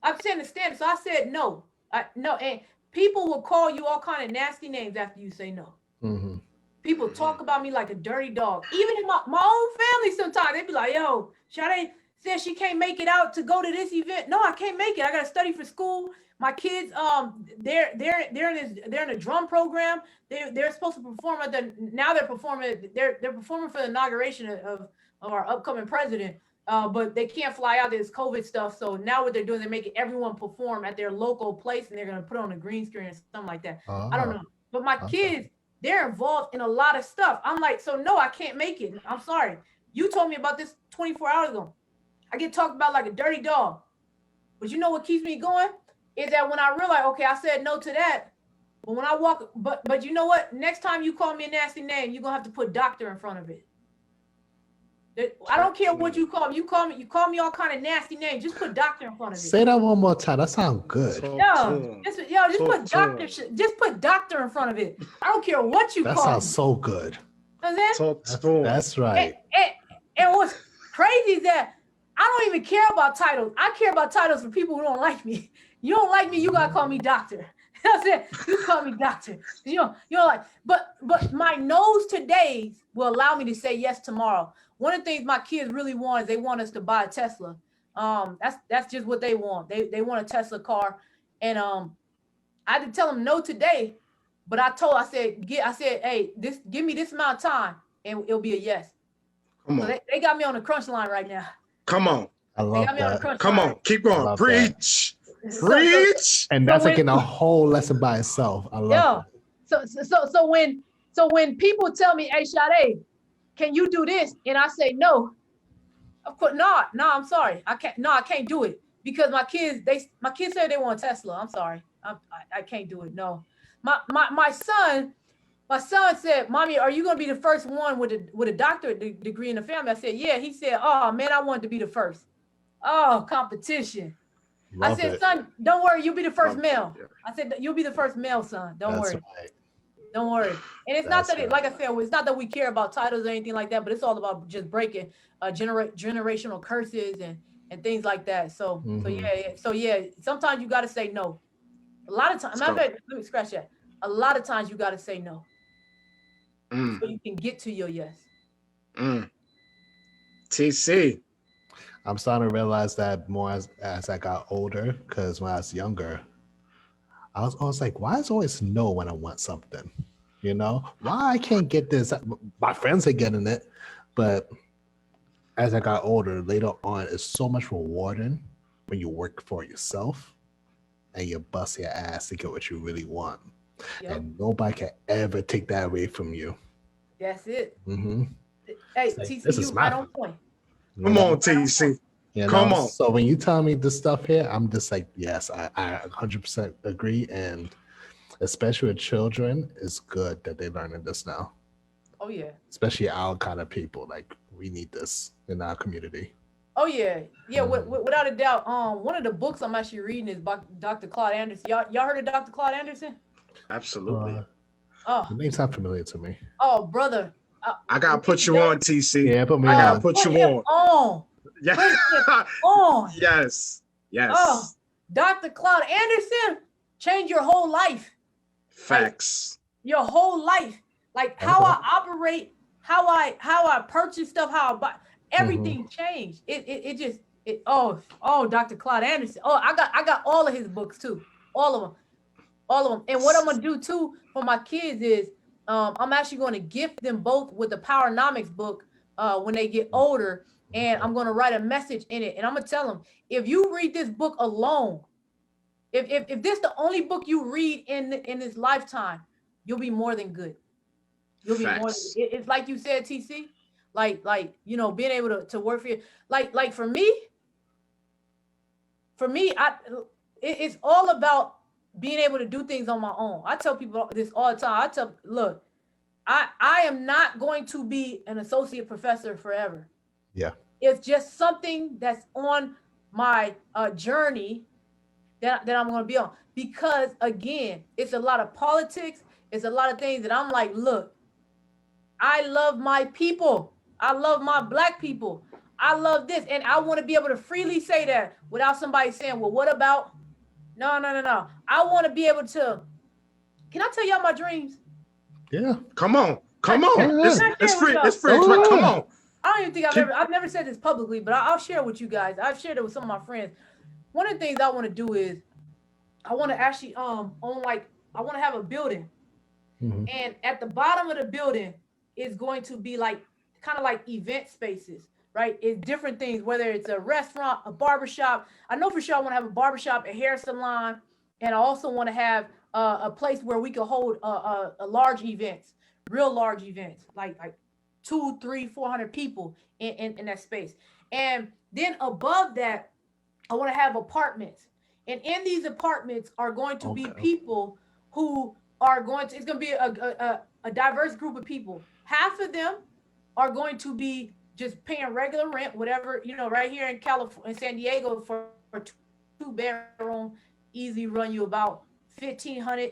So I said no. No. And people will call you all kind of nasty names after you say no. People talk about me like a dirty dog. Even in my own family sometimes, they be like, yo, Sade said she can't make it out to go to this event. No, I can't make it. I got to study for school. My kids, they're in a drum program. They're supposed to perform they're performing for the inauguration of our upcoming president. But they can't fly out. There's COVID stuff. So now what they're doing, they're making everyone perform at their local place, and they're gonna put on a green screen or something like that. I don't know. But my kids, they're involved in a lot of stuff. I'm like, so no, I can't make it. I'm sorry. You told me about this 24 hours ago. I get talked about like a dirty dog. But you know what keeps me going? Is that when I realize, okay, I said no to that. But when I walk, but you know what? Next time you call me a nasty name, you're gonna have to put doctor in front of it. I don't care what you call me. You call me all kind of nasty names. Just put doctor in front of it. Say that one more time. That sounds good. Just put doctor in front of it. I don't care what you call me. That sounds so good. That's right. And what's crazy is that I don't even care about titles. I care about titles for people who don't like me. You don't like me, you gotta call me doctor. That's it. You call me doctor. You're like, but my no's today will allow me to say yes tomorrow. One of the things my kids really want is they want us to buy a Tesla. That's just what they want. They want a Tesla car, and I had to tell them no today, but I said, hey, give me this amount of time, and it'll be a yes. Come on. So they got me on the crunch line right now. Come on. I love that. Come on, keep going. Preach. Preach. And that's like a whole lesson by itself. I love it. So when people tell me, hey, Sade, can you do this? And I say no. Of course, no, I'm sorry. I can't do it because my kids say they want a Tesla. I'm sorry. I can't do it. No. My son said, Mommy, are you gonna be the first one with a doctorate degree in the family? I said, yeah. He said, oh man, I wanted to be the first. Oh, competition. I said, son, don't worry, you'll be the first male. I said, you'll be the first male, son. Don't worry. Right. Don't worry. And it's not that, like I said, it's not that we care about titles or anything like that, but it's all about just breaking generational curses and things like that. So, so sometimes you got to say no. A lot of times, let me scratch that. A lot of times you got to say no. So you can get to your yes. TC. I'm starting to realize that more as I got older, because when I was younger, I was like, why is always no when I want something? You know, why I can't get this? My friends are getting it, but as I got older, later on, it's so much rewarding when you work for yourself and you bust your ass to get what you really want. Yep. And nobody can ever take that away from you. That's it. Mm-hmm. Hey, Like, TC, this you is right my on point. Come on, TC. You Come know? on. So when you tell me this stuff here, I'm just like, yes, I 100% agree. And especially with children, it's good that they're learning this now. Oh yeah. Especially our kind of people. Like, we need this in our community. Oh yeah. Yeah. Without a doubt. One of the books I'm actually reading is by Dr. Claude Anderson. Y'all heard of Dr. Claude Anderson? Absolutely. The name's not familiar to me. Oh, brother. I gotta put you on, TC. Yeah, put me I gotta on. put you him on. Yeah. On. Yes. Yes. Oh, Dr. Claude Anderson changed your whole life. Facts. Like, your whole life. Like how I operate, how I purchase stuff, how I buy, everything changed. Dr. Claude Anderson. Oh, I got all of his books too. All of them. And what I'm gonna do too for my kids is I'm actually going to gift them both with the Powernomics book when they get older, and I'm going to write a message in it, and I'm going to tell them, if you read this book alone, if this the only book you read in this lifetime, you'll be more than good. You'll be more than, it's like you said, TC, like being able to work for you, like for me, it's all about being able to do things on my own. I tell people this all the time. Look, I am not going to be an associate professor forever. Yeah. It's just something that's on my journey that I'm going to be on. Because again, it's a lot of politics. It's a lot of things that I'm like, look, I love my people. I love my Black people. I love this. And I want to be able to freely say that without somebody saying, well, what about? No. I want to be able to. Can I tell y'all my dreams? Yeah. Come on. It's free. It's free. Oh, Come on. I don't even think I've never said this publicly, but I'll share it with you guys. I've shared it with some of my friends. One of the things I want to do is I want to actually I want to have a building, and at the bottom of the building is going to be like kind of like event spaces. Right? It's different things, whether it's a restaurant, a barbershop. I know for sure I want to have a barbershop, a hair salon, and I also want to have a place where we can hold a large events, real large events, like 200, 300, 400 people in that space. And then above that, I want to have apartments. And in these apartments are going to be people who are it's going to be a diverse group of people. Half of them are going to be just paying regular rent, whatever, right here in California, in San Diego, for 2-bedroom, easy run you about $1,500,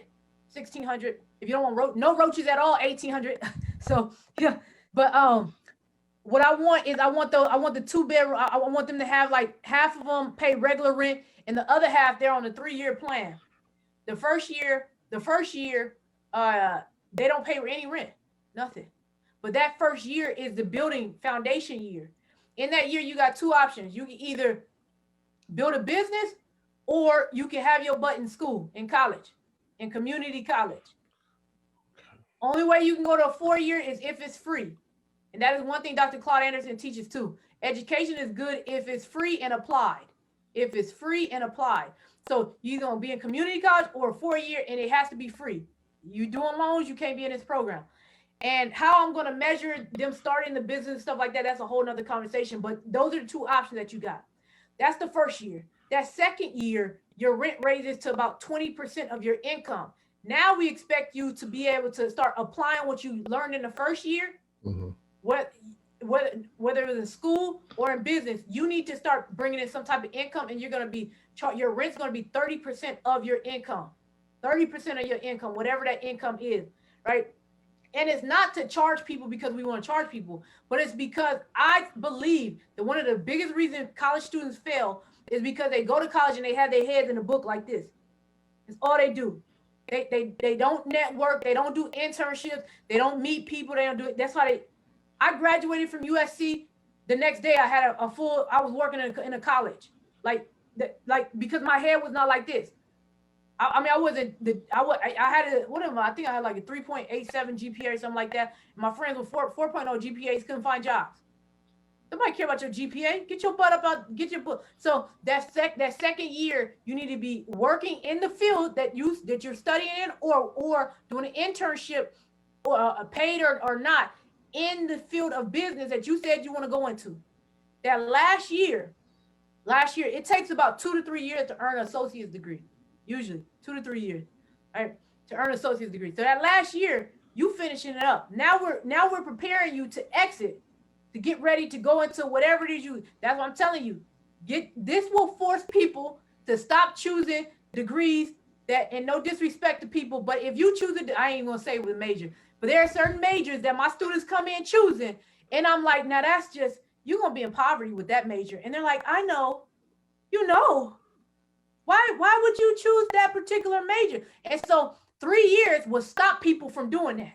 $1,600. If you don't want no roaches at all, $1,800. So yeah, but what I want is I want the 2-bedroom. I want them to have like half of them pay regular rent, and the other half they're on a 3-year plan. The first year, they don't pay any rent, nothing. But that first year is the building foundation year. In that year, you got two options. You can either build a business, or you can have your butt in school, in college, in community college. Only way you can go to a 4-year is if it's free. And that is one thing Dr. Claude Anderson teaches too. Education is good if it's free and applied. If it's free and applied. So you're going to be in community college or a 4-year, and it has to be free. You doing loans, you can't be in this program. And how I'm going to measure them starting the business and stuff like that, that's a whole nother conversation. But those are the two options that you got. That's the first year. That second year, your rent raises to about 20% of your income. Now we expect you to be able to start applying what you learned in the first year. Whether it was in school or in business, you need to start bringing in some type of income, and you're going to be your rent's going to be 30% of your income. 30% of your income, whatever that income is, right? And it's not to charge people because we want to charge people, but it's because I believe that one of the biggest reasons college students fail is because they go to college and they have their heads in a book like this. It's all they do. They don't network. They don't do internships. They don't meet people. They don't do it. That's why I graduated from USC. The next day I had I was working in a college, because my head was not like this. I think I had like a 3.87 GPA or something like that. My friends with 4.0 GPAs couldn't find jobs. Nobody care about your GPA. Get your butt up out, get your butt. So that second year, you need to be working in the field that you're studying in, or doing an internship, or paid or not, in the field of business that you said you want to go into. That last year, it takes about 2 to 3 years to earn an associate's degree. Usually 2 to 3 years, right? To earn an associate's degree. So that last year, you finishing it up. Now we're preparing you to exit, to get ready to go into whatever it is you. That's what I'm telling you. This will force people to stop choosing degrees that, and no disrespect to people, but if you choose it, I ain't gonna say with major, but there are certain majors that my students come in choosing, and I'm like, now that's just, you're gonna be in poverty with that major. And they're like, I know, you know. Why would you choose that particular major? And so 3 years will stop people from doing that.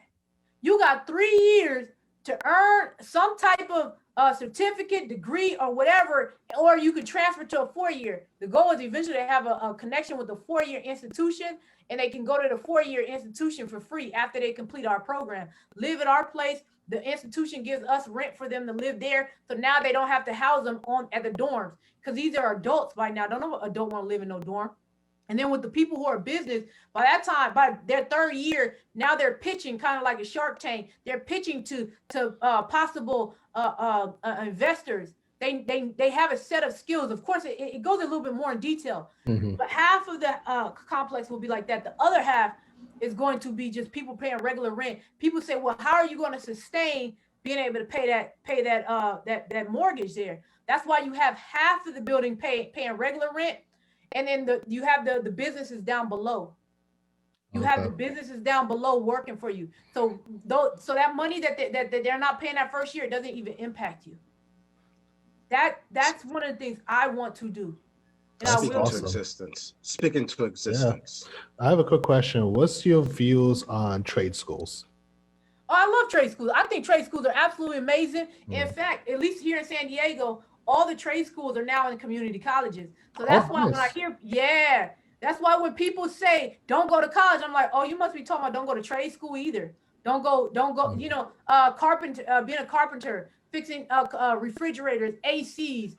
You got 3 years to earn some type of certificate, degree, or whatever, or you could transfer to a 4-year. The goal is eventually to have a connection with the 4-year institution, and they can go to the 4-year institution for free after they complete our program. Live at our place. The institution gives us rent for them to live there, so now they don't have to house them at the dorms, because these are adults by now. Don't know adult want to live in no dorm. And then with the people who are business, by that time, by their 3rd year, now they're pitching kind of like a Shark Tank. They're pitching to possible investors. They have a set of skills. Of course, it goes a little bit more in detail, but half of the complex will be like that. The other half is going to be just people paying regular rent. People say, well, how are you going to sustain being able to pay that mortgage there? That's why you have half of the building paying regular rent. And then you have the businesses down below. You have the businesses down below working for you. So that money that they're not paying that first year, it doesn't even impact you. That's one of the things I want to do. Speaking to existence. Speaking to existence. Yeah. I have a quick question. What's your views on trade schools? Oh, I love trade schools. I think trade schools are absolutely amazing. In fact, at least here in San Diego, all the trade schools are now in community colleges. So that's why when I hear, that's why when people say don't go to college, I'm like, oh, you must be talking about don't go to trade school either. Don't go, being a carpenter, fixing refrigerators, ACs,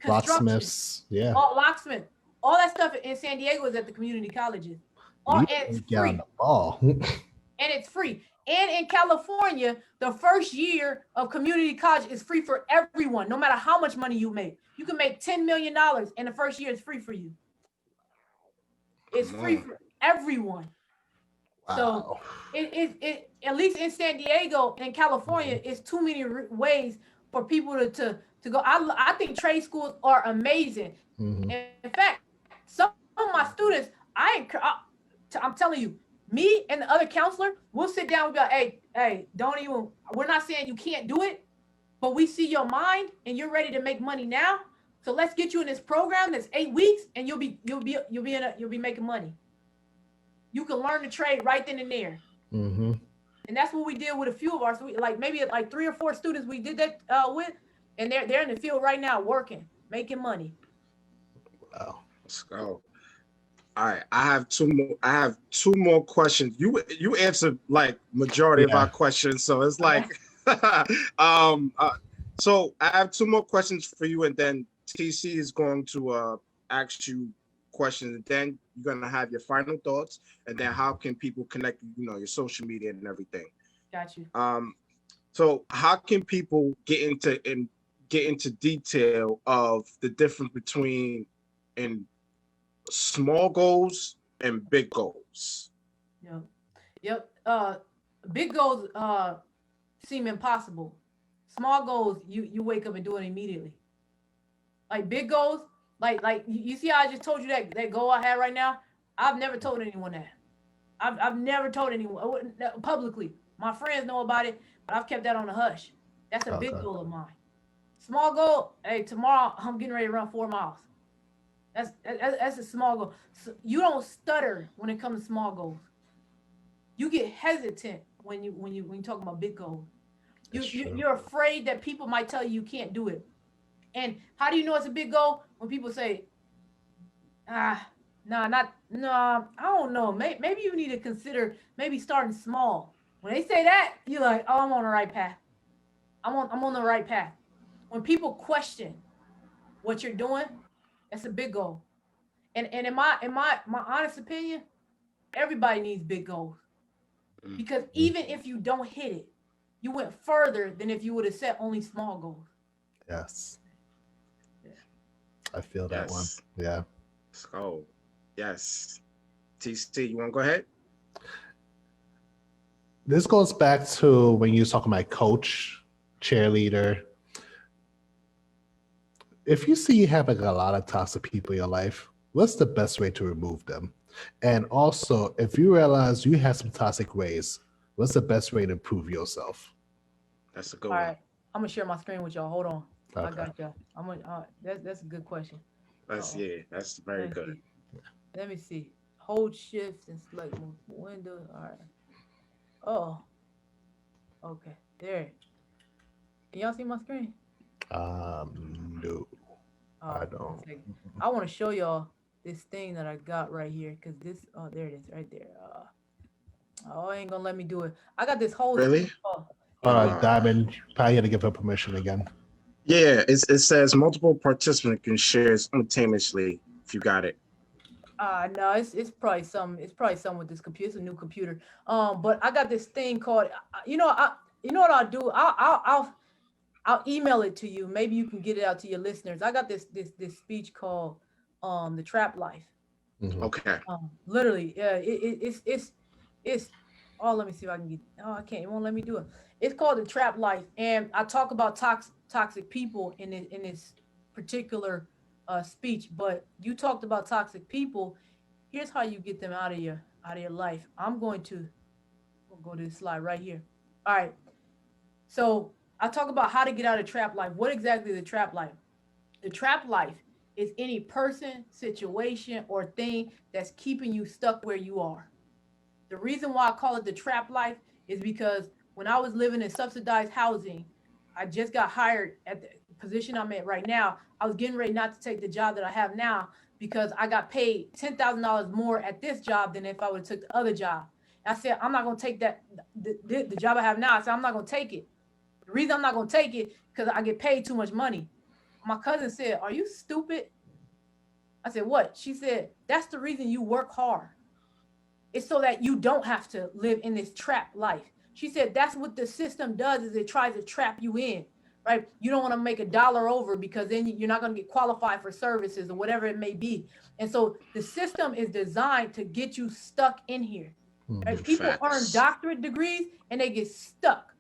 construction, locksmiths, locksmith, all that stuff in San Diego is at the community colleges. And it's free. And it's free. And in California, the first year of community college is free for everyone, no matter how much money you make. You can make $10 million, and the first year is free for you. It's free for everyone. Wow. So it at least in San Diego and California, it's too many ways for people to go. I think trade schools are amazing. In fact, some of my students, I'm telling you, me and the other counselor, we'll sit down and be like, hey, we're not saying you can't do it, but we see your mind and you're ready to make money now. So let's get you in this program that's 8 weeks, and you'll be making money. You can learn the trade right then and there. And that's what we did with a few of our, maybe 3 or 4 students we did that with, and they're in the field right now working, making money. Wow. Let's go. All right, I have two more questions. You answered majority of our questions, so it's like, so I have 2 more questions for you, and then TC is going to ask you questions, and then you're gonna have your final thoughts, and then how can people connect, your social media and everything. Got you. So how can people get into detail of the difference between small goals and big goals? Yep. Big goals seem impossible. Small goals, you wake up and do it immediately. Like big goals, like you see how I just told you that goal I have right now? I've never told anyone that. I've never told anyone publicly. My friends know about it, but I've kept that on the hush. That's a big goal of mine. Small goal, hey, tomorrow I'm getting ready to run 4 miles. That's a small goal. So you don't stutter when it comes to small goals. You get hesitant when you talk about big goals. You're afraid that people might tell you can't do it. And how do you know it's a big goal? When people say, I don't know. Maybe you need to consider maybe starting small. When they say that, you're like, oh, I'm on the right path. I'm on the right path. When people question what you're doing, that's a big goal. And in my honest opinion, everybody needs big goals because even if you don't hit it, you went further than if you would have set only small goals. Yes. Yeah. I feel that one. Yes. Yeah. Let's go. Yes. TC, you want to go ahead? This goes back to when you was talking about coach, cheerleader. If you see you have like a lot of toxic people in your life, what's the best way to remove them? And also, if you realize you have some toxic ways, what's the best way to improve yourself? That's a good All one. right, I'm gonna share my screen with y'all. Hold on, I Okay. got y'all. I'm gonna. That's a good question. That's Uh-oh. that's very Let me good. see. Let me see. Hold shift and select window. All right. Oh, okay. There. Can y'all see my screen? No, I Give me a don't. second. I want to show y'all this thing that I got right here because this. Oh, there it is, right there. Oh, ain't gonna let me do it. I got this whole. Really? Diamond, you probably had to give her permission again. Yeah, it says multiple participants can share simultaneously if you got it. No, it's probably some with this computer. It's a new computer. But I got this thing called. You know what I'll do? I'll email it to you. Maybe you can get it out to your listeners. I got this speech called the Trap Life. Mhm. Okay. Literally, yeah. It's. Oh, let me see if I can get. Oh, I can't. It won't let me do it. It's called the Trap Life, and I talk about toxic people in this particular speech. But you talked about toxic people. Here's how you get them out of your life. We'll go to this slide right here. All right. So I talk about how to get out of trap life. What exactly is the trap life? The trap life is any person, situation, or thing that's keeping you stuck where you are. The reason why I call it the trap life is because when I was living in subsidized housing, I just got hired at the position I'm at right now. I was getting ready not to take the job that I have now because I got paid $10,000 more at this job than if I would have took the other job. And I said, I'm not going to take the job I have now. I said, I'm not going to take it. The reason I'm not going to take it because I get paid too much money. My cousin said, are you stupid? I said, what? She said, that's the reason you work hard. It's so that you don't have to live in this trap life. She said that's what the system does is it tries to trap you in, right? You don't want to make $1 over because then you're not going to get qualified for services or whatever it may be. And so the system is designed to get you stuck in here. Right? People earn doctorate degrees and they get stuck.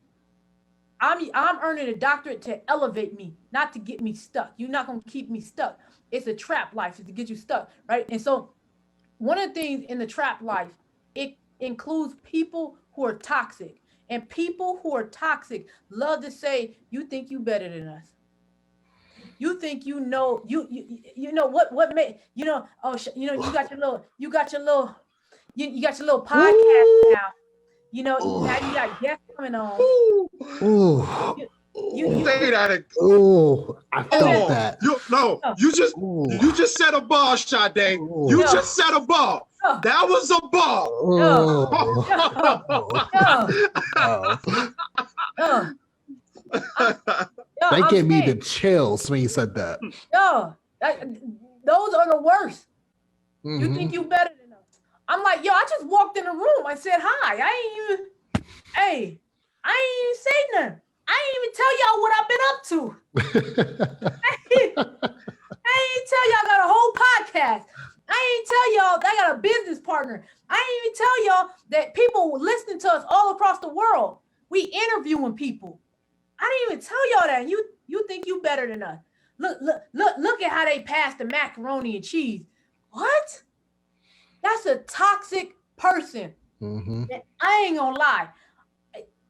I'm earning a doctorate to elevate me, not to get me stuck. You're not going to keep me stuck. It's a trap life, it's to get you stuck, right? And so one of the things in the trap life, it includes people who are toxic. And people who are toxic love to say, you think you better than us. You think you know you know what may you know you got your little you got your little podcast now. You know, now you got guests coming on. Ooh. You Say that. Ooh, I felt that. You just said a bar, Sade. You just said a bar. That was a bar. They gave me the chills when you said that. Those are the worst. Mm-hmm. You think you better than us. I'm like, yo, I just walked in the room. I said hi. I ain't even say nothing. I ain't even tell y'all what I've been up to. I ain't tell y'all I got a whole podcast. I ain't tell y'all I got a business partner. I ain't even tell y'all that people listening to us all across the world. We interviewing people. I didn't even tell y'all that. You think you better than us. Look at how they pass the macaroni and cheese. What? That's a toxic person. Mm-hmm. And I ain't gonna lie.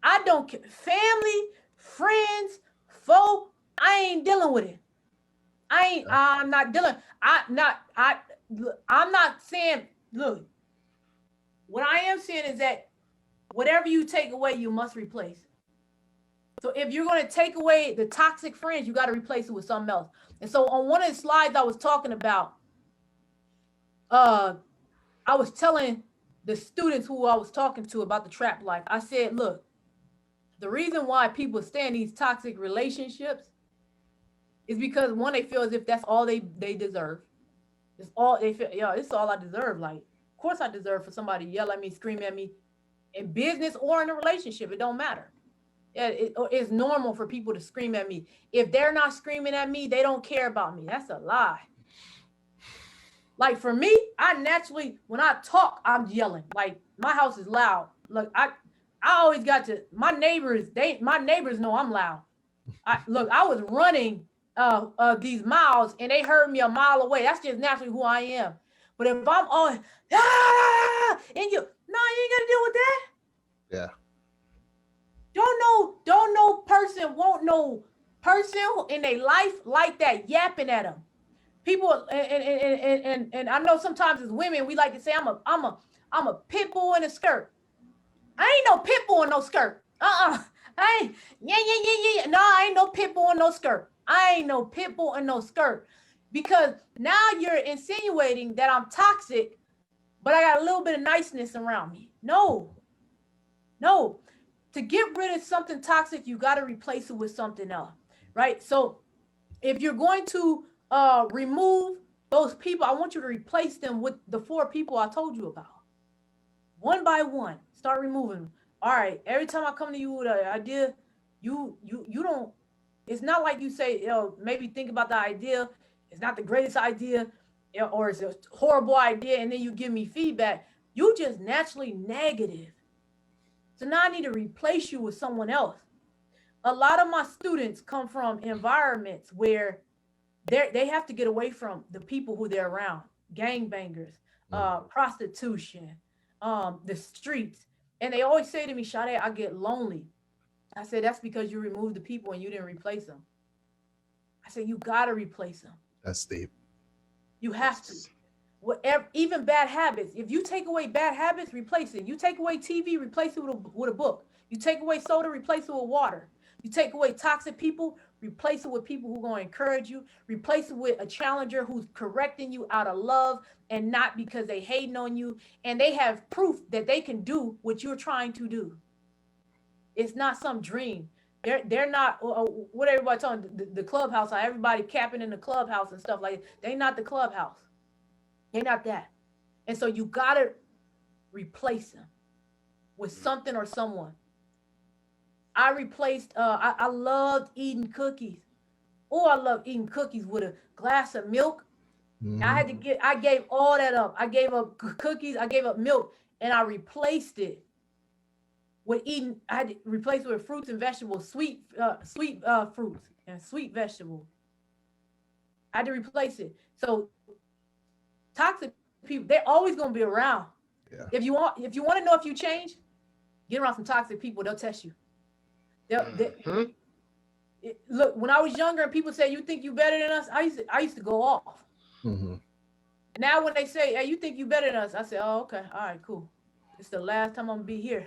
I don't care. Family, friends, folk, I ain't dealing with it. I'm not dealing. I'm not saying, look, what I am saying is that whatever you take away, you must replace. So if you're going to take away the toxic friends, you got to replace it with something else. And so on one of the slides I was talking about, I was telling the students who I was talking to about the trap life. I said, look, The reason why people stay in these toxic relationships is because one, they feel as if that's all they deserve. It's all they feel, yo, this is all I deserve. Like, of course I deserve for somebody to yell at me, scream at me in business or in a relationship. It don't matter. It's normal for people to scream at me. If they're not screaming at me, they don't care about me. That's a lie. Like for me, I naturally, when I talk, I'm yelling. Like my house is loud. Look, I always got to, my neighbors know I'm loud. I was running these miles and they heard me a mile away. That's just naturally who I am. But if I'm on, and you ain't gonna deal with that. Yeah. Don't no person won't no person in their life like that yapping at them. People and I know sometimes as women we like to say I'm a pit bull in a skirt. I ain't no pit bull in no skirt. I ain't yeah. No, I ain't no pit bull in no skirt. I ain't no pit bull in no skirt. Because now you're insinuating that I'm toxic, but I got a little bit of niceness around me. No. To get rid of something toxic, you got to replace it with something else, right? So if you're going to remove those people, I want you to replace them with the 4 people I told you about. One by one, start removing them. All right, every time I come to you with an idea, you don't, it's not like you say, maybe think about the idea. It's not the greatest idea, or it's a horrible idea, and then you give me feedback. You just naturally negative. So now I need to replace you with someone else. A lot of my students come from environments where they have to get away from the people who they're around, gangbangers, prostitution, the streets. And they always say to me, Sade, I get lonely. I said, that's because you removed the people and you didn't replace them. I said, you got to replace them. That's deep. You have to. Whatever, even bad habits. If you take away bad habits, replace it. You take away TV, replace it with a book. You take away soda, replace it with water. You take away toxic people, replace it with people who are going to encourage you. Replace it with a challenger who's correcting you out of love and not because they hating on you. And they have proof that they can do what you're trying to do. It's not some dream. They're not what everybody talking the clubhouse. How everybody capping in the clubhouse and stuff like that. They not the clubhouse. They're not that. And so you got to replace them with something or someone. I replaced, I loved eating cookies. Oh, I love eating cookies with a glass of milk. Mm-hmm. I gave all that up. I gave up cookies. I gave up milk and I replaced it with I had to replace it with fruits and vegetables, sweet fruits and sweet vegetables. I had to replace it. So toxic people, they're always going to be around. Yeah. If you want to know if you change, get around some toxic people. They'll test you. Look, when I was younger and people say, you think you better than us? I used to go off. Mm-hmm. Now when they say, hey, you think you better than us? I say, oh, okay. All right, cool. It's the last time I'm going to be here.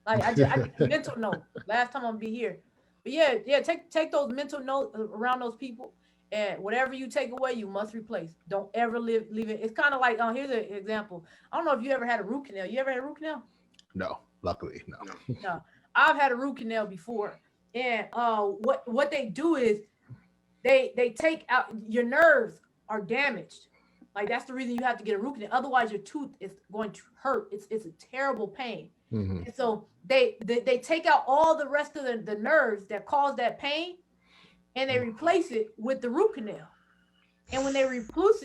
Like I just mental note. Last time I'm going to be here. But yeah, take those mental notes around those people. And whatever you take away, you must replace. Don't ever leave it. It's kind of like, here's an example. I don't know if you ever had a root canal. You ever had a root canal? No, luckily, no. No, I've had a root canal before. And what they do is they take out, your nerves are damaged. Like that's the reason you have to get a root canal. Otherwise, your tooth is going to hurt. It's a terrible pain. Mm-hmm. And so they take out all the rest of the nerves that cause that pain. And they replace it with the root canal. And when they replace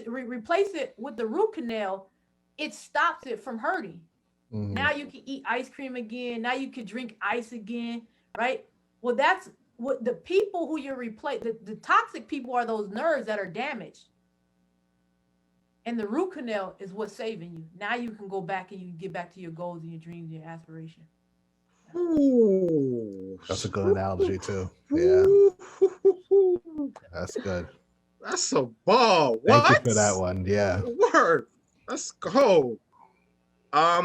it with the root canal, it stops it from hurting. Mm-hmm. Now you can eat ice cream again. Now you can drink ice again, right? Well, that's what the people who you're replacing, the toxic people are those nerves that are damaged. And the root canal is what's saving you. Now you can go back and you can get back to your goals and your dreams and your aspirations. Ooh. That's a good analogy too. Yeah. That's good. That's a ball. Thank you for that one. Yeah. Word. Let's go. Are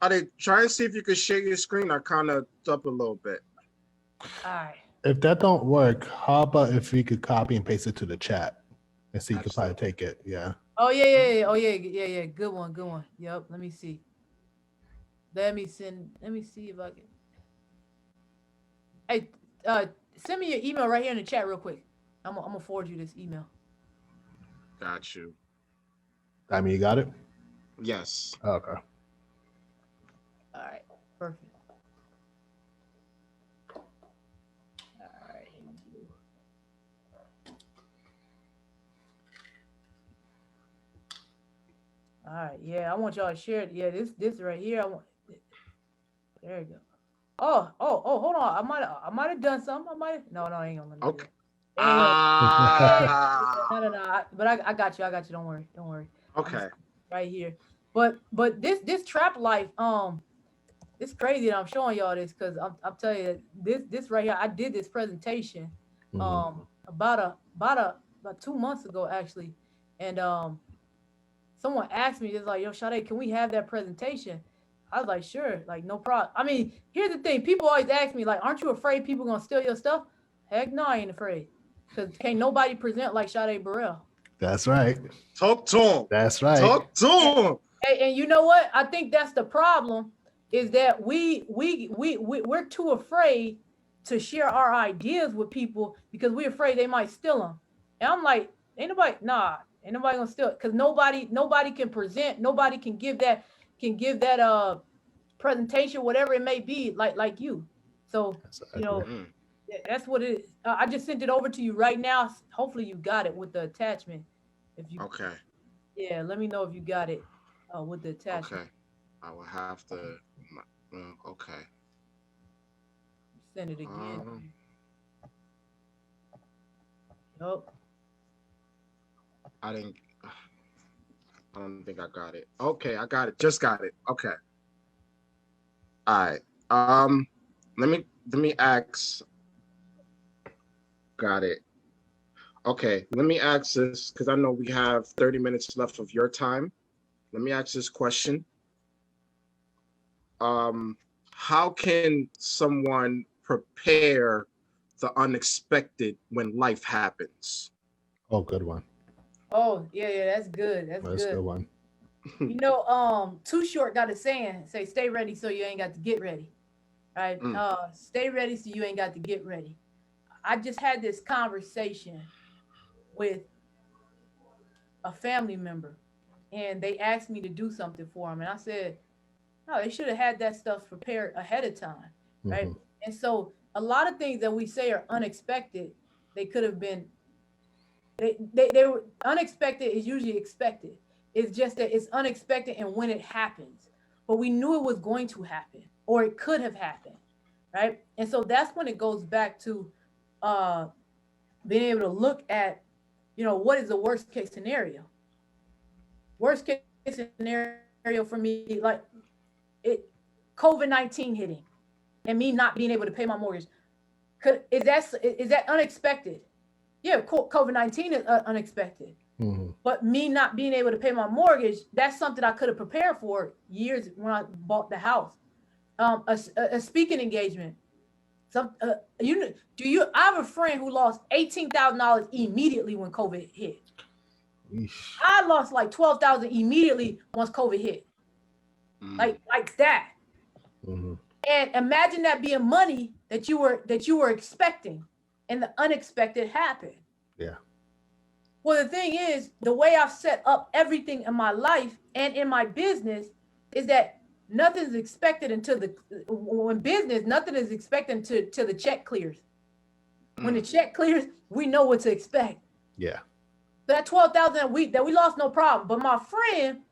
they trying to see if you can share your screen? I kind of up a little bit. All right. If that don't work, how about if we could copy and paste it to the chat and see you could probably take it. Yeah. Oh yeah. Oh yeah. Good one. Yep. Let me see. Let me see if I can. Hey, send me your email right here in the chat real quick. I'm gonna forward you this email. Got you. I mean, you got it? Yes. Okay. All right, perfect. All right. All right, yeah, I want y'all to share it. Yeah, this right here. I want. There you go. Oh, hold on. I might have done something. No, I ain't gonna let me do Okay. it. Yeah, Ah. no. But I got you. Don't worry. Okay. Right here. But this trap life, it's crazy that I'm showing y'all this because I'm telling you this right here. I did this presentation, about 2 months ago actually, and someone asked me, just like, yo, Sade, can we have that presentation? I was like, sure, like no problem. I mean, here's the thing: people always ask me, like, aren't you afraid people gonna steal your stuff? Heck no, I ain't afraid, because can't nobody present like Sade Burrell. That's right. Talk to him. That's right. Talk to him. And you know what? I think that's the problem, is that we're too afraid to share our ideas with people because we're afraid they might steal them. And I'm like, ain't nobody gonna steal it, because nobody can present, nobody can give that presentation, whatever it may be, like you. So you know, that's what it is. I just sent it over to you right now. Hopefully you got it with the attachment. If you Okay. Yeah, let me know if you got it with the attachment. Okay. I will have to. Okay. Send it again. Nope. I don't think I got it. Okay, I got it. Just got it. Okay. All right. Let me ask. Got it. Okay, let me ask this, because I know we have 30 minutes left of your time. Let me ask this question. How can someone prepare the unexpected when life happens? Oh, good one. Oh, yeah, that's good. That's That's a good. good one. You know, Too Short got a saying, say, stay ready so you ain't got to get ready. Right? Stay ready so you ain't got to get ready. I just had this conversation with a family member, and they asked me to do something for them, and I said, no, they should have had that stuff prepared ahead of time, right? And so a lot of things that we say are unexpected, they could have been. They were unexpected is usually expected. It's just that it's unexpected and when it happens, but we knew it was going to happen or it could have happened, right? And so that's when it goes back to being able to look at, what is the worst case scenario? Worst case scenario for me, like COVID-19 hitting and me not being able to pay my mortgage. Is that unexpected? Yeah, COVID-19 is unexpected. But me not being able to pay my mortgage, that's something I could have prepared for years when I bought the house. A speaking engagement. I have a friend who lost $18,000 immediately when COVID hit. Eesh. I lost like $12,000 immediately once COVID hit. Like that. And imagine that being money that you were expecting, and the unexpected happened. Yeah. Well, the thing is, the way I've set up everything in my life and in my business is that nothing's expected until nothing is expected until the check clears. When the check clears, we know what to expect. Yeah. That $12,000 that we lost, no problem. But my friend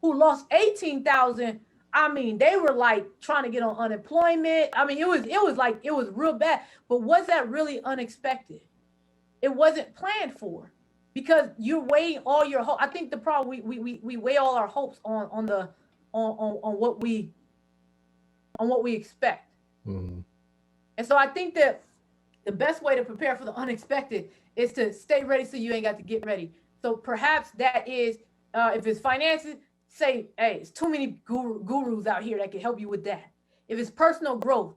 who lost $18,000, I mean, they were like trying to get on unemployment. I mean, it was real bad. But was that really unexpected? It wasn't planned for, because you're weighing all your hope. I think the problem we weigh all our hopes on what we expect. And so I think that the best way to prepare for the unexpected is to stay ready so you ain't got to get ready. So perhaps that is, if it's finances, say, hey, it's too many gurus out here that can help you with that. If it's personal growth,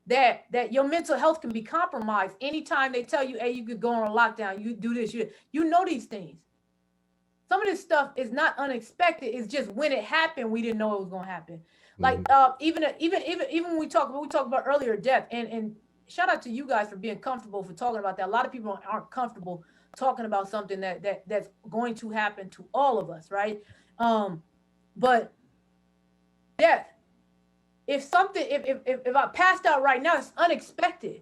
that your mental health can be compromised anytime they tell you, hey, you could go on a lockdown, you do this, you know these things. Some of this stuff is not unexpected. It's just when it happened, we didn't know it was going to happen. Like even when we talk about earlier death, and shout out to you guys for being comfortable for talking about that. A lot of people aren't comfortable talking about something that's going to happen to all of us, right? But death, if I passed out right now, it's unexpected.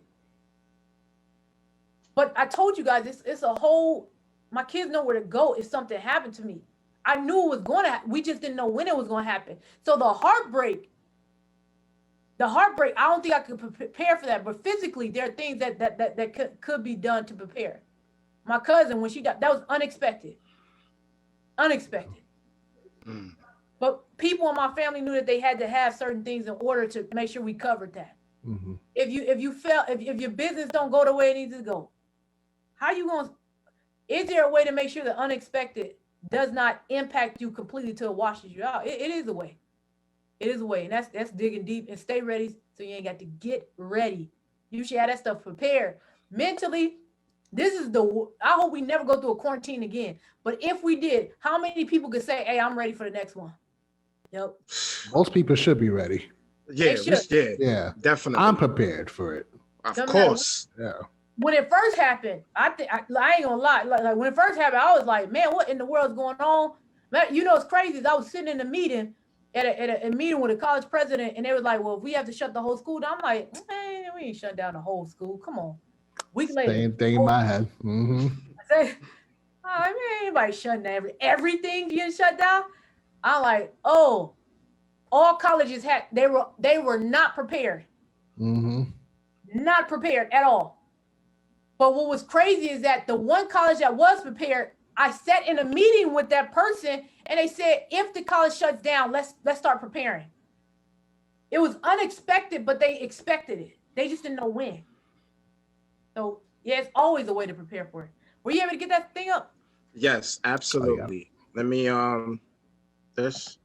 But I told you guys, it's a whole, my kids know where to go if something happened to me. I knew it was going to happen. We just didn't know when it was going to happen. So the heartbreak, I don't think I could prepare for that. But physically, there are things that could be done to prepare. My cousin, when she died, that was unexpected. Unexpected. Mm. But people in my family knew that they had to have certain things in order to make sure we covered that. Mm-hmm. If your business don't go the way it needs to go, how you going to, is there a way to make sure the unexpected does not impact you completely till it washes you out? It is a way. It is a way. And that's digging deep, and stay ready so you ain't got to get ready. You should have that stuff prepared. Mentally, I hope we never go through a quarantine again. But if we did, how many people could say, hey, I'm ready for the next one? Yep. Most people should be ready. Yeah, definitely. I'm prepared for it. Of course. Yeah. When it first happened, I ain't gonna lie. Like when it first happened, I was like, man, what in the world's going on? Man, you know, it's crazy. I was sitting in a meeting at a meeting with a college president, and they was like, well, if we have to shut the whole school down, I'm like, man, we ain't shut down the whole school. Come on. Week later. Same thing in my head. Mm-hmm. I said, oh, man, anybody shutting down everything getting shut down? I'm like, oh, all colleges they were not prepared. Mm-hmm. Not prepared at all. But what was crazy is that the one college that was prepared, I sat in a meeting with that person, and they said, if the college shuts down, let's start preparing. It was unexpected, but they expected it. They just didn't know when. So yeah, it's always a way to prepare for it. Were you able to get that thing up? Yes, absolutely. Oh, yeah. Let me this.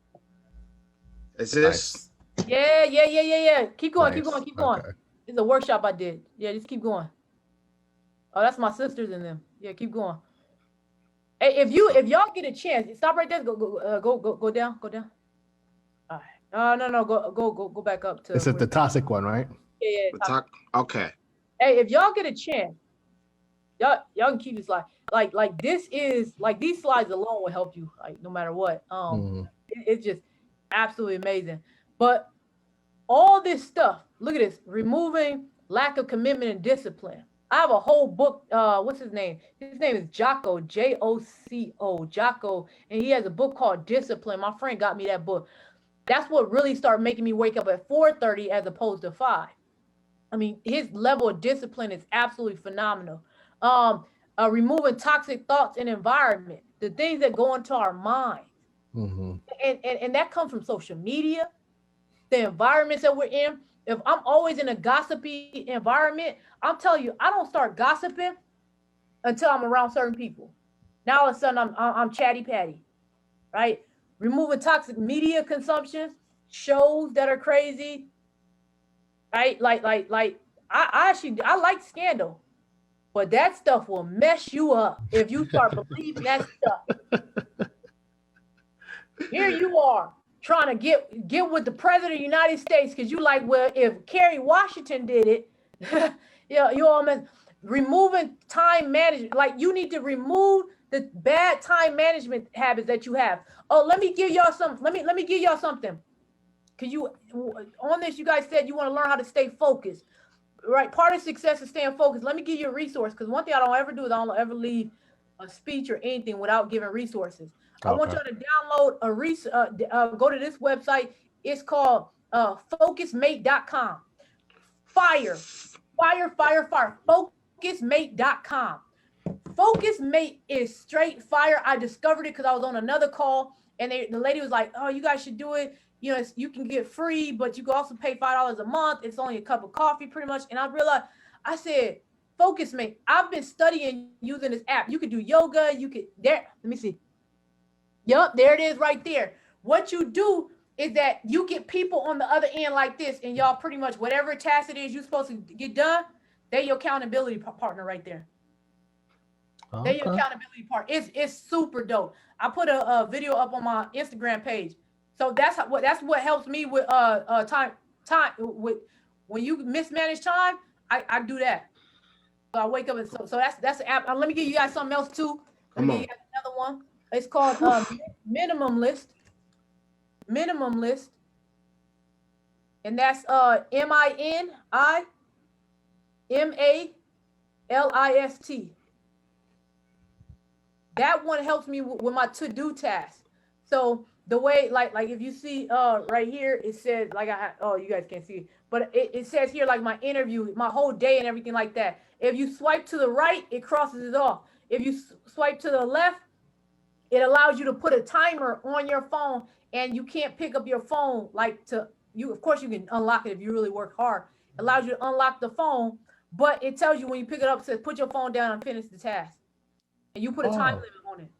Is this? Nice. Yeah. Keep going, nice. keep going. Okay. It's a workshop I did. Yeah, just keep going. Oh, that's my sisters in them. Yeah, keep going. Hey, if y'all get a chance, stop right there. Go down. All right. No. Go back up to. It's the toxic one, right? Yeah. Okay. Hey, if y'all get a chance, y'all can keep this slide. Like this is like these slides alone will help you, like no matter what. It's just absolutely amazing. But all this stuff, look at this, removing lack of commitment and discipline. I have a whole book. What's his name? His name is Jocko, J-O-C-O, Jocko, and he has a book called Discipline. My friend got me that book. That's what really started making me wake up at 4:30 as opposed to 5. I mean, his level of discipline is absolutely phenomenal. Removing toxic thoughts and environment, the things that go into our minds. Mm-hmm. And that comes from social media, the environments that we're in. If I'm always in a gossipy environment, I'm telling you, I don't start gossiping until I'm around certain people. Now all of a sudden I'm chatty patty, right? Removing toxic media consumption, shows that are crazy, right? Like I like scandal, but that stuff will mess you up if you start believing that stuff. Here you are trying to get with the president of the United States because you like, well, if Kerry Washington did it, you all removing time management. Like you need to remove the bad time management habits that you have. Oh, let me give y'all some. Let me give y'all something. Cause you on this, you guys said you want to learn how to stay focused, right? Part of success is staying focused. Let me give you a resource. Cause one thing I don't ever do is I don't ever leave a speech or anything without giving resources. Okay. I want y'all to download go to this website. It's called focusmate.com. Fire. Focusmate.com. Focusmate is straight fire. I discovered it because I was on another call and the lady was like, oh, you guys should do it. You know, you can get free, but you can also pay $5 a month. It's only a cup of coffee pretty much. And I realized, I said, Focusmate. I've been studying using this app. You could do yoga. Let me see. Yup, there it is right there. What you do is that you get people on the other end like this, and y'all pretty much whatever task it is you're supposed to get done, they're your accountability partner right there. Okay. They're your accountability partner. It's super dope. I put a video up on my Instagram page. So that's what helps me with time with when you mismanage time. I do that. So I wake up and so that's the app. Let me give you guys something else too. Let me give you guys another one. It's called Minimum List. Minimum List. And that's MINIMALIST. That one helps me with my to-do tasks. So the way, like if you see right here, it says like you guys can't see it, but it says here like my interview, my whole day and everything like that. If you swipe to the right, it crosses it off. If you swipe to the left, it allows you to put a timer on your phone, and you can't pick up your phone of course you can unlock it if you really work hard. It allows you to unlock the phone, but it tells you when you pick it up, it says put your phone down and finish the task. And you put a time limit on it.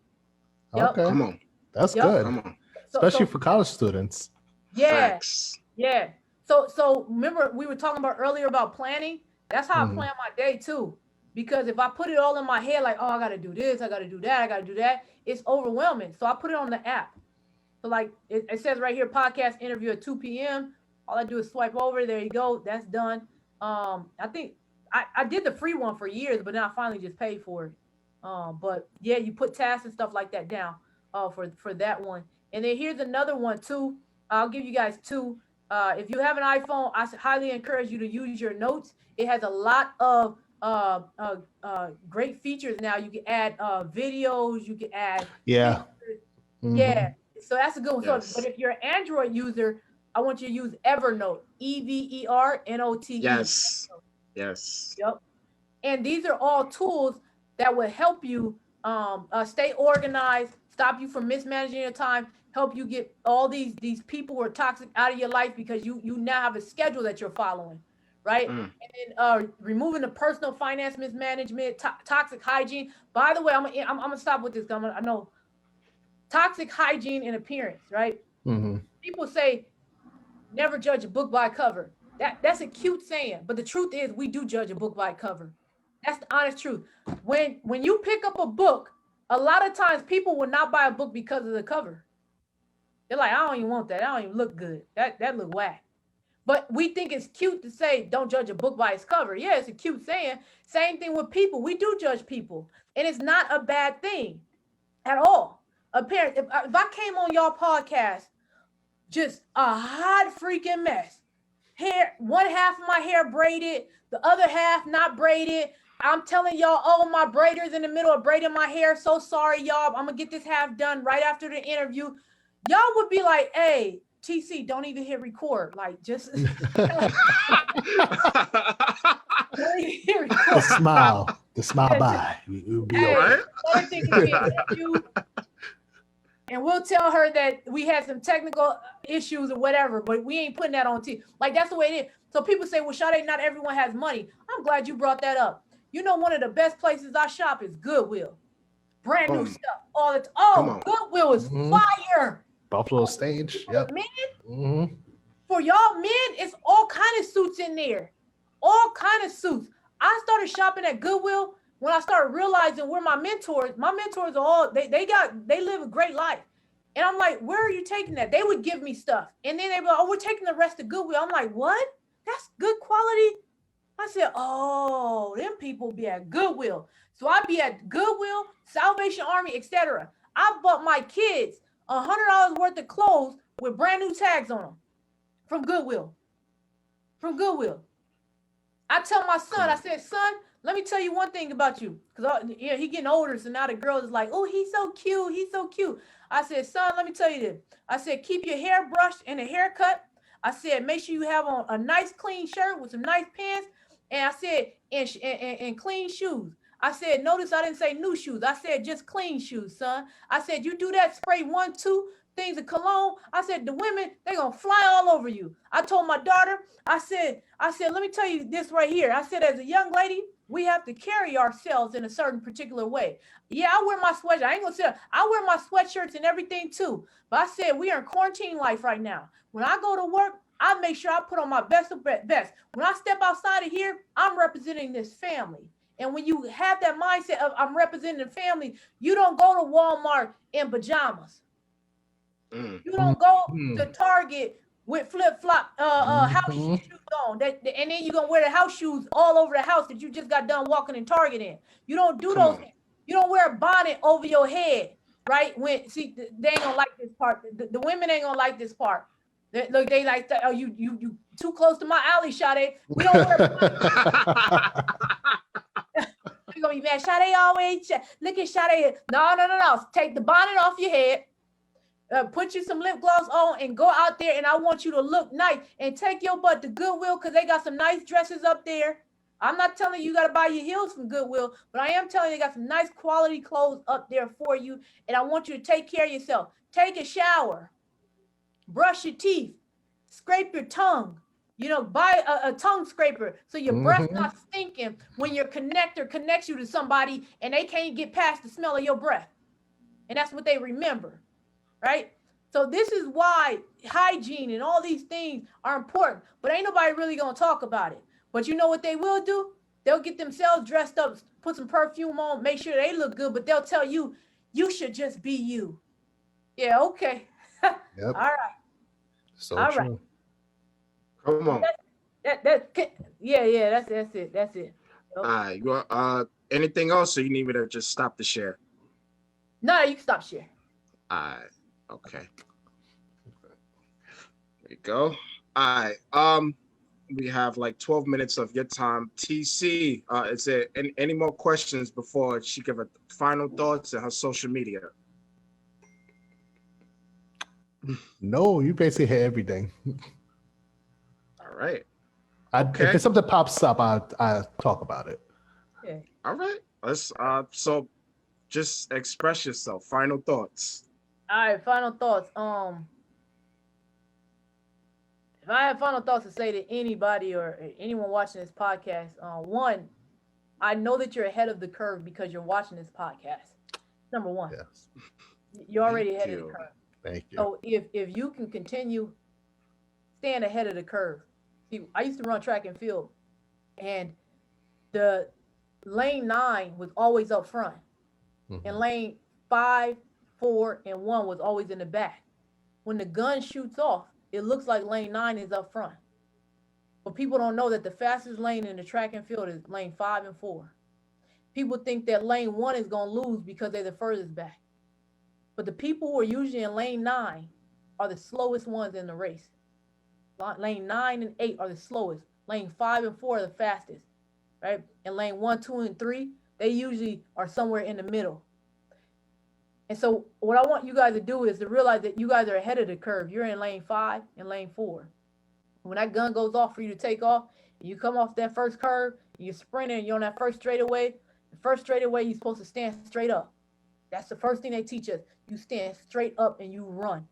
Yep. Okay. Come on. That's good. Come on. Especially for college students. Yeah. Facts. Yeah. So remember we were talking about earlier about planning? That's how I plan my day too. Because if I put it all in my head, like, I got to do this, I got to do that, I got to do that, it's overwhelming. So I put it on the app. So like it says right here, podcast interview at 2 p.m. All I do is swipe over. There you go. That's done. I think I did the free one for years, but now I finally just paid for it. But yeah, you put tasks and stuff like that down for that one. And then here's another one too. I'll give you guys two. If you have an iPhone, I highly encourage you to use your notes. It has a lot of great features now. You can add videos. You can add pictures. Yeah. So that's a good one. Yes. So, but if you're an Android user, I want you to use Evernote. EVERNOTE. Yes. Yes. Yep. And these are all tools that will help you stay organized, stop you from mismanaging your time, help you get all these people who are toxic out of your life because you now have a schedule that you're following, right? And then removing the personal finance mismanagement, toxic hygiene. By the way, I'm gonna stop with this. I know toxic hygiene and appearance, right? People say never judge a book by a cover. That's a cute saying, but the truth is we do judge a book by a cover. That's the honest truth. When you pick up a book, a lot of times people will not buy a book because of the cover. They're like, I don't even want that. I don't even look good. That look whack. But we think it's cute to say, don't judge a book by its cover. Yeah, it's a cute saying. Same thing with people. We do judge people. And it's not a bad thing at all. Apparently, if I came on y'all podcast, just a hot freaking mess. Hair, one half of my hair braided, the other half not braided. I'm telling y'all, my braiders in the middle of braiding my hair. So sorry, y'all. I'm going to get this half done right after the interview. Y'all would be like, hey, TC, don't even hit record. Like, just The smile by. You'll be Right? And we'll tell her that we had some technical issues or whatever, but we ain't putting that on TV. Like, that's the way it is. So people say, well, Sade, not everyone has money. I'm glad you brought that up. You know, one of the best places I shop is Goodwill. Brand new stuff all the time. Goodwill is fire. Buffalo Stage. Yep. Men, for y'all men, it's all kind of suits in there. All kind of suits. I started shopping at Goodwill when I started realizing where my mentors are all, they live a great life. And I'm like, where are you taking that? They would give me stuff. And then they were like, we're taking the rest of Goodwill. I'm like, what? That's good quality? I said, them people be at Goodwill. So I be at Goodwill, Salvation Army, etc. I bought my kids $100 worth of clothes with brand new tags on them from Goodwill. I tell my son, I said, son, let me tell you one thing about you. Because he getting older, so now the girl is like, oh, he's so cute. I said, son, let me tell you this. I said, keep your hair brushed and a haircut. I said, make sure you have on a nice clean shirt with some nice pants. And I said, and clean shoes. I said, notice I didn't say new shoes. I said, just clean shoes, son. I said, you do that, spray 1, 2 things of cologne. I said, the women, they're going to fly all over you. I told my daughter, I said, let me tell you this right here. I said, as a young lady, we have to carry ourselves in a certain particular way. Yeah, I wear my sweatshirt. I ain't going to say, I wear my sweatshirts and everything too. But I said, we are in quarantine life right now. When I go to work, I make sure I put on my best of best. When I step outside of here, I'm representing this family. And when you have that mindset of I'm representing the family, you don't go to Walmart in pajamas. You don't go Mm. to Target with flip-flop house shoes on. And then you're gonna wear the house shoes all over the house that you just got done walking in Target in. You don't do those things. You don't wear a bonnet over your head, right? See, they ain't gonna like this part. The women ain't gonna like this part. Look, they like that. Oh, you too close to my alley, Sade. We don't wear You're gonna be mad. Sade always look at Sade. No. Take the bonnet off your head. Put you some lip gloss on and go out there, and I want you to look nice and take your butt to Goodwill because they got some nice dresses up there. I'm not telling you got to buy your heels from Goodwill, but I am telling you they got some nice quality clothes up there for you, and I want you to take care of yourself. Take a shower, brush your teeth, scrape your tongue. Buy a tongue scraper so your breath not stinking when your connector connects you to somebody and they can't get past the smell of your breath. And that's what they remember. Right? So this is why hygiene and all these things are important, but ain't nobody really going to talk about it. But you know what they will do? They'll get themselves dressed up, put some perfume on, make sure they look good, but they'll tell you, you should just be you. Yeah, okay. Yep. All right. So all true. right. Come on. That's it. That's it. All right. You anything else, or you need me to just stop the share? No, you can stop sharing. All right. Okay. There you go. All right. We have like 12 minutes of your time. TC, is there any more questions before she give her final thoughts and her social media? No, you basically hit everything. All right. If it's something pops up, I'll talk about it. Yeah. All right. Let's so just express yourself. Final thoughts. All right, final thoughts. If I have final thoughts to say to anybody or anyone watching this podcast, one, I know that you're ahead of the curve because you're watching this podcast. Number one. Yes. You're already ahead of the curve. Thank you. So if you can continue staying ahead of the curve. See, I used to run track and field, and the lane 9 was always up front, and lane 5, 4, and 1 was always in the back. When the gun shoots off, it looks like lane 9 is up front. But people don't know that the fastest lane in the track and field is lane 5 and 4. People think that lane 1 is going to lose because they're the furthest back. But the people who are usually in lane 9 are the slowest ones in the race. Lane 9 and 8 are the slowest. Lane 5 and 4 are the fastest, right? And lane 1, 2, and 3, they usually are somewhere in the middle. And so what I want you guys to do is to realize that you guys are ahead of the curve. You're in lane 5 and lane 4. When that gun goes off for you to take off, and you come off that first curve, you're sprinting, you're on that first straightaway. The first straightaway, you're supposed to stand straight up. That's the first thing they teach us. You stand straight up and you run.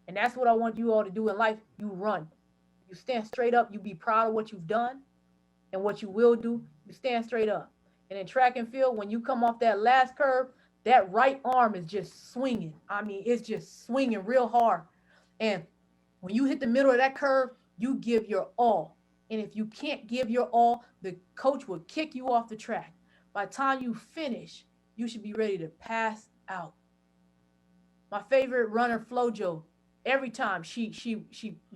And that's what I want you all to do in life. You run. You stand straight up. You be proud of what you've done and what you will do. You stand straight up. And in track and field, when you come off that last curve, that right arm is just swinging. I mean, it's just swinging real hard. And when you hit the middle of that curve, you give your all. And if you can't give your all, the coach will kick you off the track. By the time you finish, you should be ready to pass out. My favorite runner, Flojo, every time she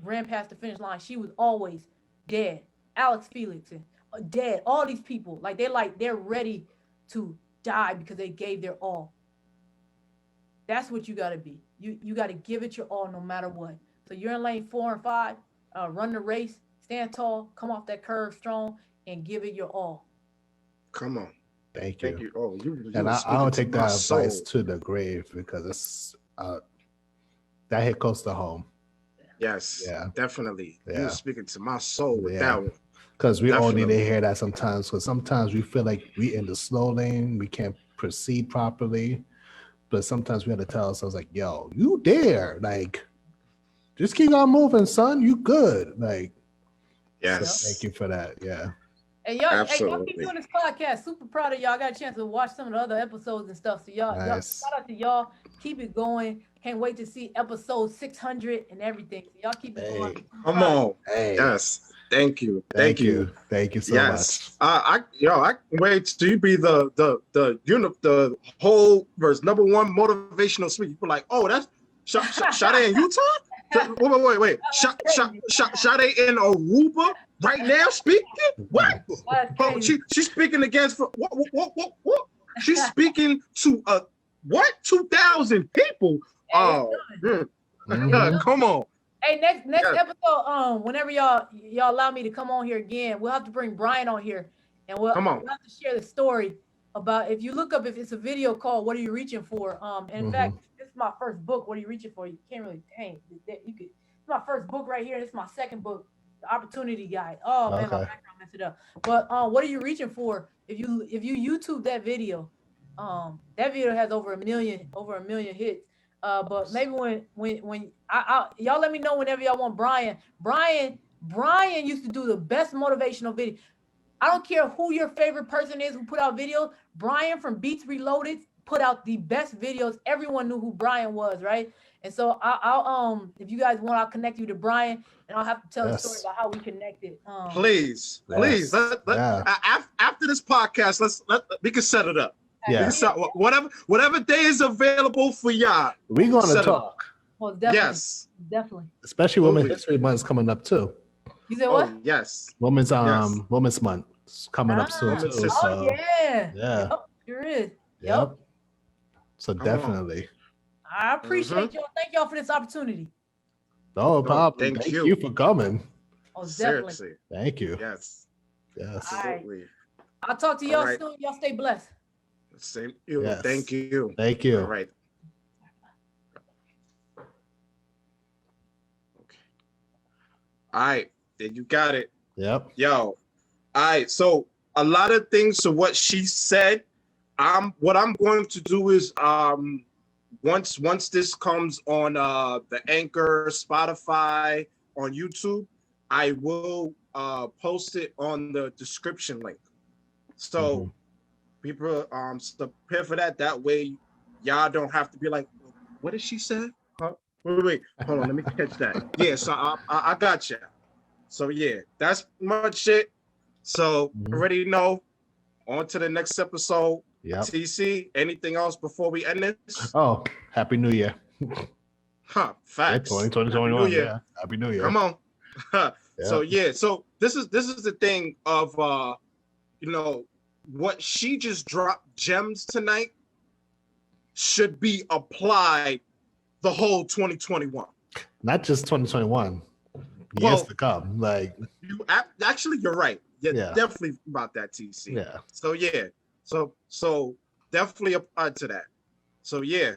ran past the finish line, she was always dead. Alex Felix, dead. All these people, they're ready to die because they gave their all. That's what you got to be. You got to give it your all no matter what. So you're in lane 4 and 5, run the race, stand tall, come off that curve strong, and give it your all. Come on. Thank you. Thank you. Oh, and I don't take that advice to the grave because it's that hit close to home. Yes, yeah, definitely. Yeah. You're speaking to my soul with that one. Because we all need to hear that sometimes. Because sometimes we feel like we in the slow lane, we can't proceed properly. But sometimes we have to tell ourselves like, "Yo, you there? Like, just keep on moving, son. You good? Like, yes. Thank you for that. Yeah." And y'all keep doing this podcast. Super proud of y'all. I got a chance to watch some of the other episodes and stuff. So y'all shout out to y'all. Keep it going. Can't wait to see episode 600 and everything. So y'all keep it going. Come on. Hey. Yes. Thank you. Thank you. Thank you so much. I wait till you be the whole verse #1 motivational speaker. People like, oh, Sade in Utah? Wait. Sade in Aruba right now speaking? What? Oh, she's speaking against what? She's speaking to 2,000 people. Oh, come on. Hey, next episode, whenever y'all allow me to come on here again, we'll have to bring Brian on here, and we'll have to share the story about, if you look up, if it's a video called "What Are You Reaching For?" In fact, this is my first book. What are you reaching for? You can't really you could. It's my first book right here. This is my second book, The Opportunity Guide. Oh man, my background messed it up. But what are you reaching for? If you YouTube that video has over a million hits. But maybe when y'all let me know whenever y'all want Brian. Brian used to do the best motivational video. I don't care who your favorite person is who put out videos. Brian from Beats Reloaded put out the best videos. Everyone knew who Brian was, right? And so I'll if you guys want, I'll connect you to Brian, and I'll have to tell the story about how we connected. Please. After this podcast, we can set it up. Yeah. Whatever day is available for y'all. We're gonna talk. Well, definitely. Yes. Definitely. Especially Women's History Month's coming up too. You said what? Yes. Women's Month is coming up soon too. Oh so. Yeah. Yep, sure is. Yep. So definitely. I appreciate y'all. Thank y'all for this opportunity. No problem. Thank you for coming. Oh, definitely. Seriously. Thank you. Yes. Absolutely. Right. I'll talk to y'all soon. Y'all stay blessed. Same. Thank you. Thank you. All right. Okay. All right. Then you got it. Yep. Yo. All right. So a lot of things to what she said. What I'm going to do is once this comes on the Anchor, Spotify, on YouTube, I will post it on the description link. So people prepare for that. That way y'all don't have to be like, what did she say? Huh? Wait, hold on, let me catch that. Yeah, so I got you. So yeah, that's much it. So already know. On to the next episode. Yeah. TC, anything else before we end this? Oh, Happy New Year. Facts. 2021. Yeah. Happy New Year. Come on. So this is the thing of what she just dropped gems tonight should be applied the whole 2021. Not just 2021. Years to come. Like you're right. Yeah, definitely about that, TC. Yeah. So yeah. So definitely apply to that. So yeah.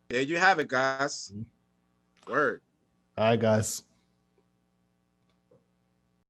There you have it, guys. Word. All right, guys.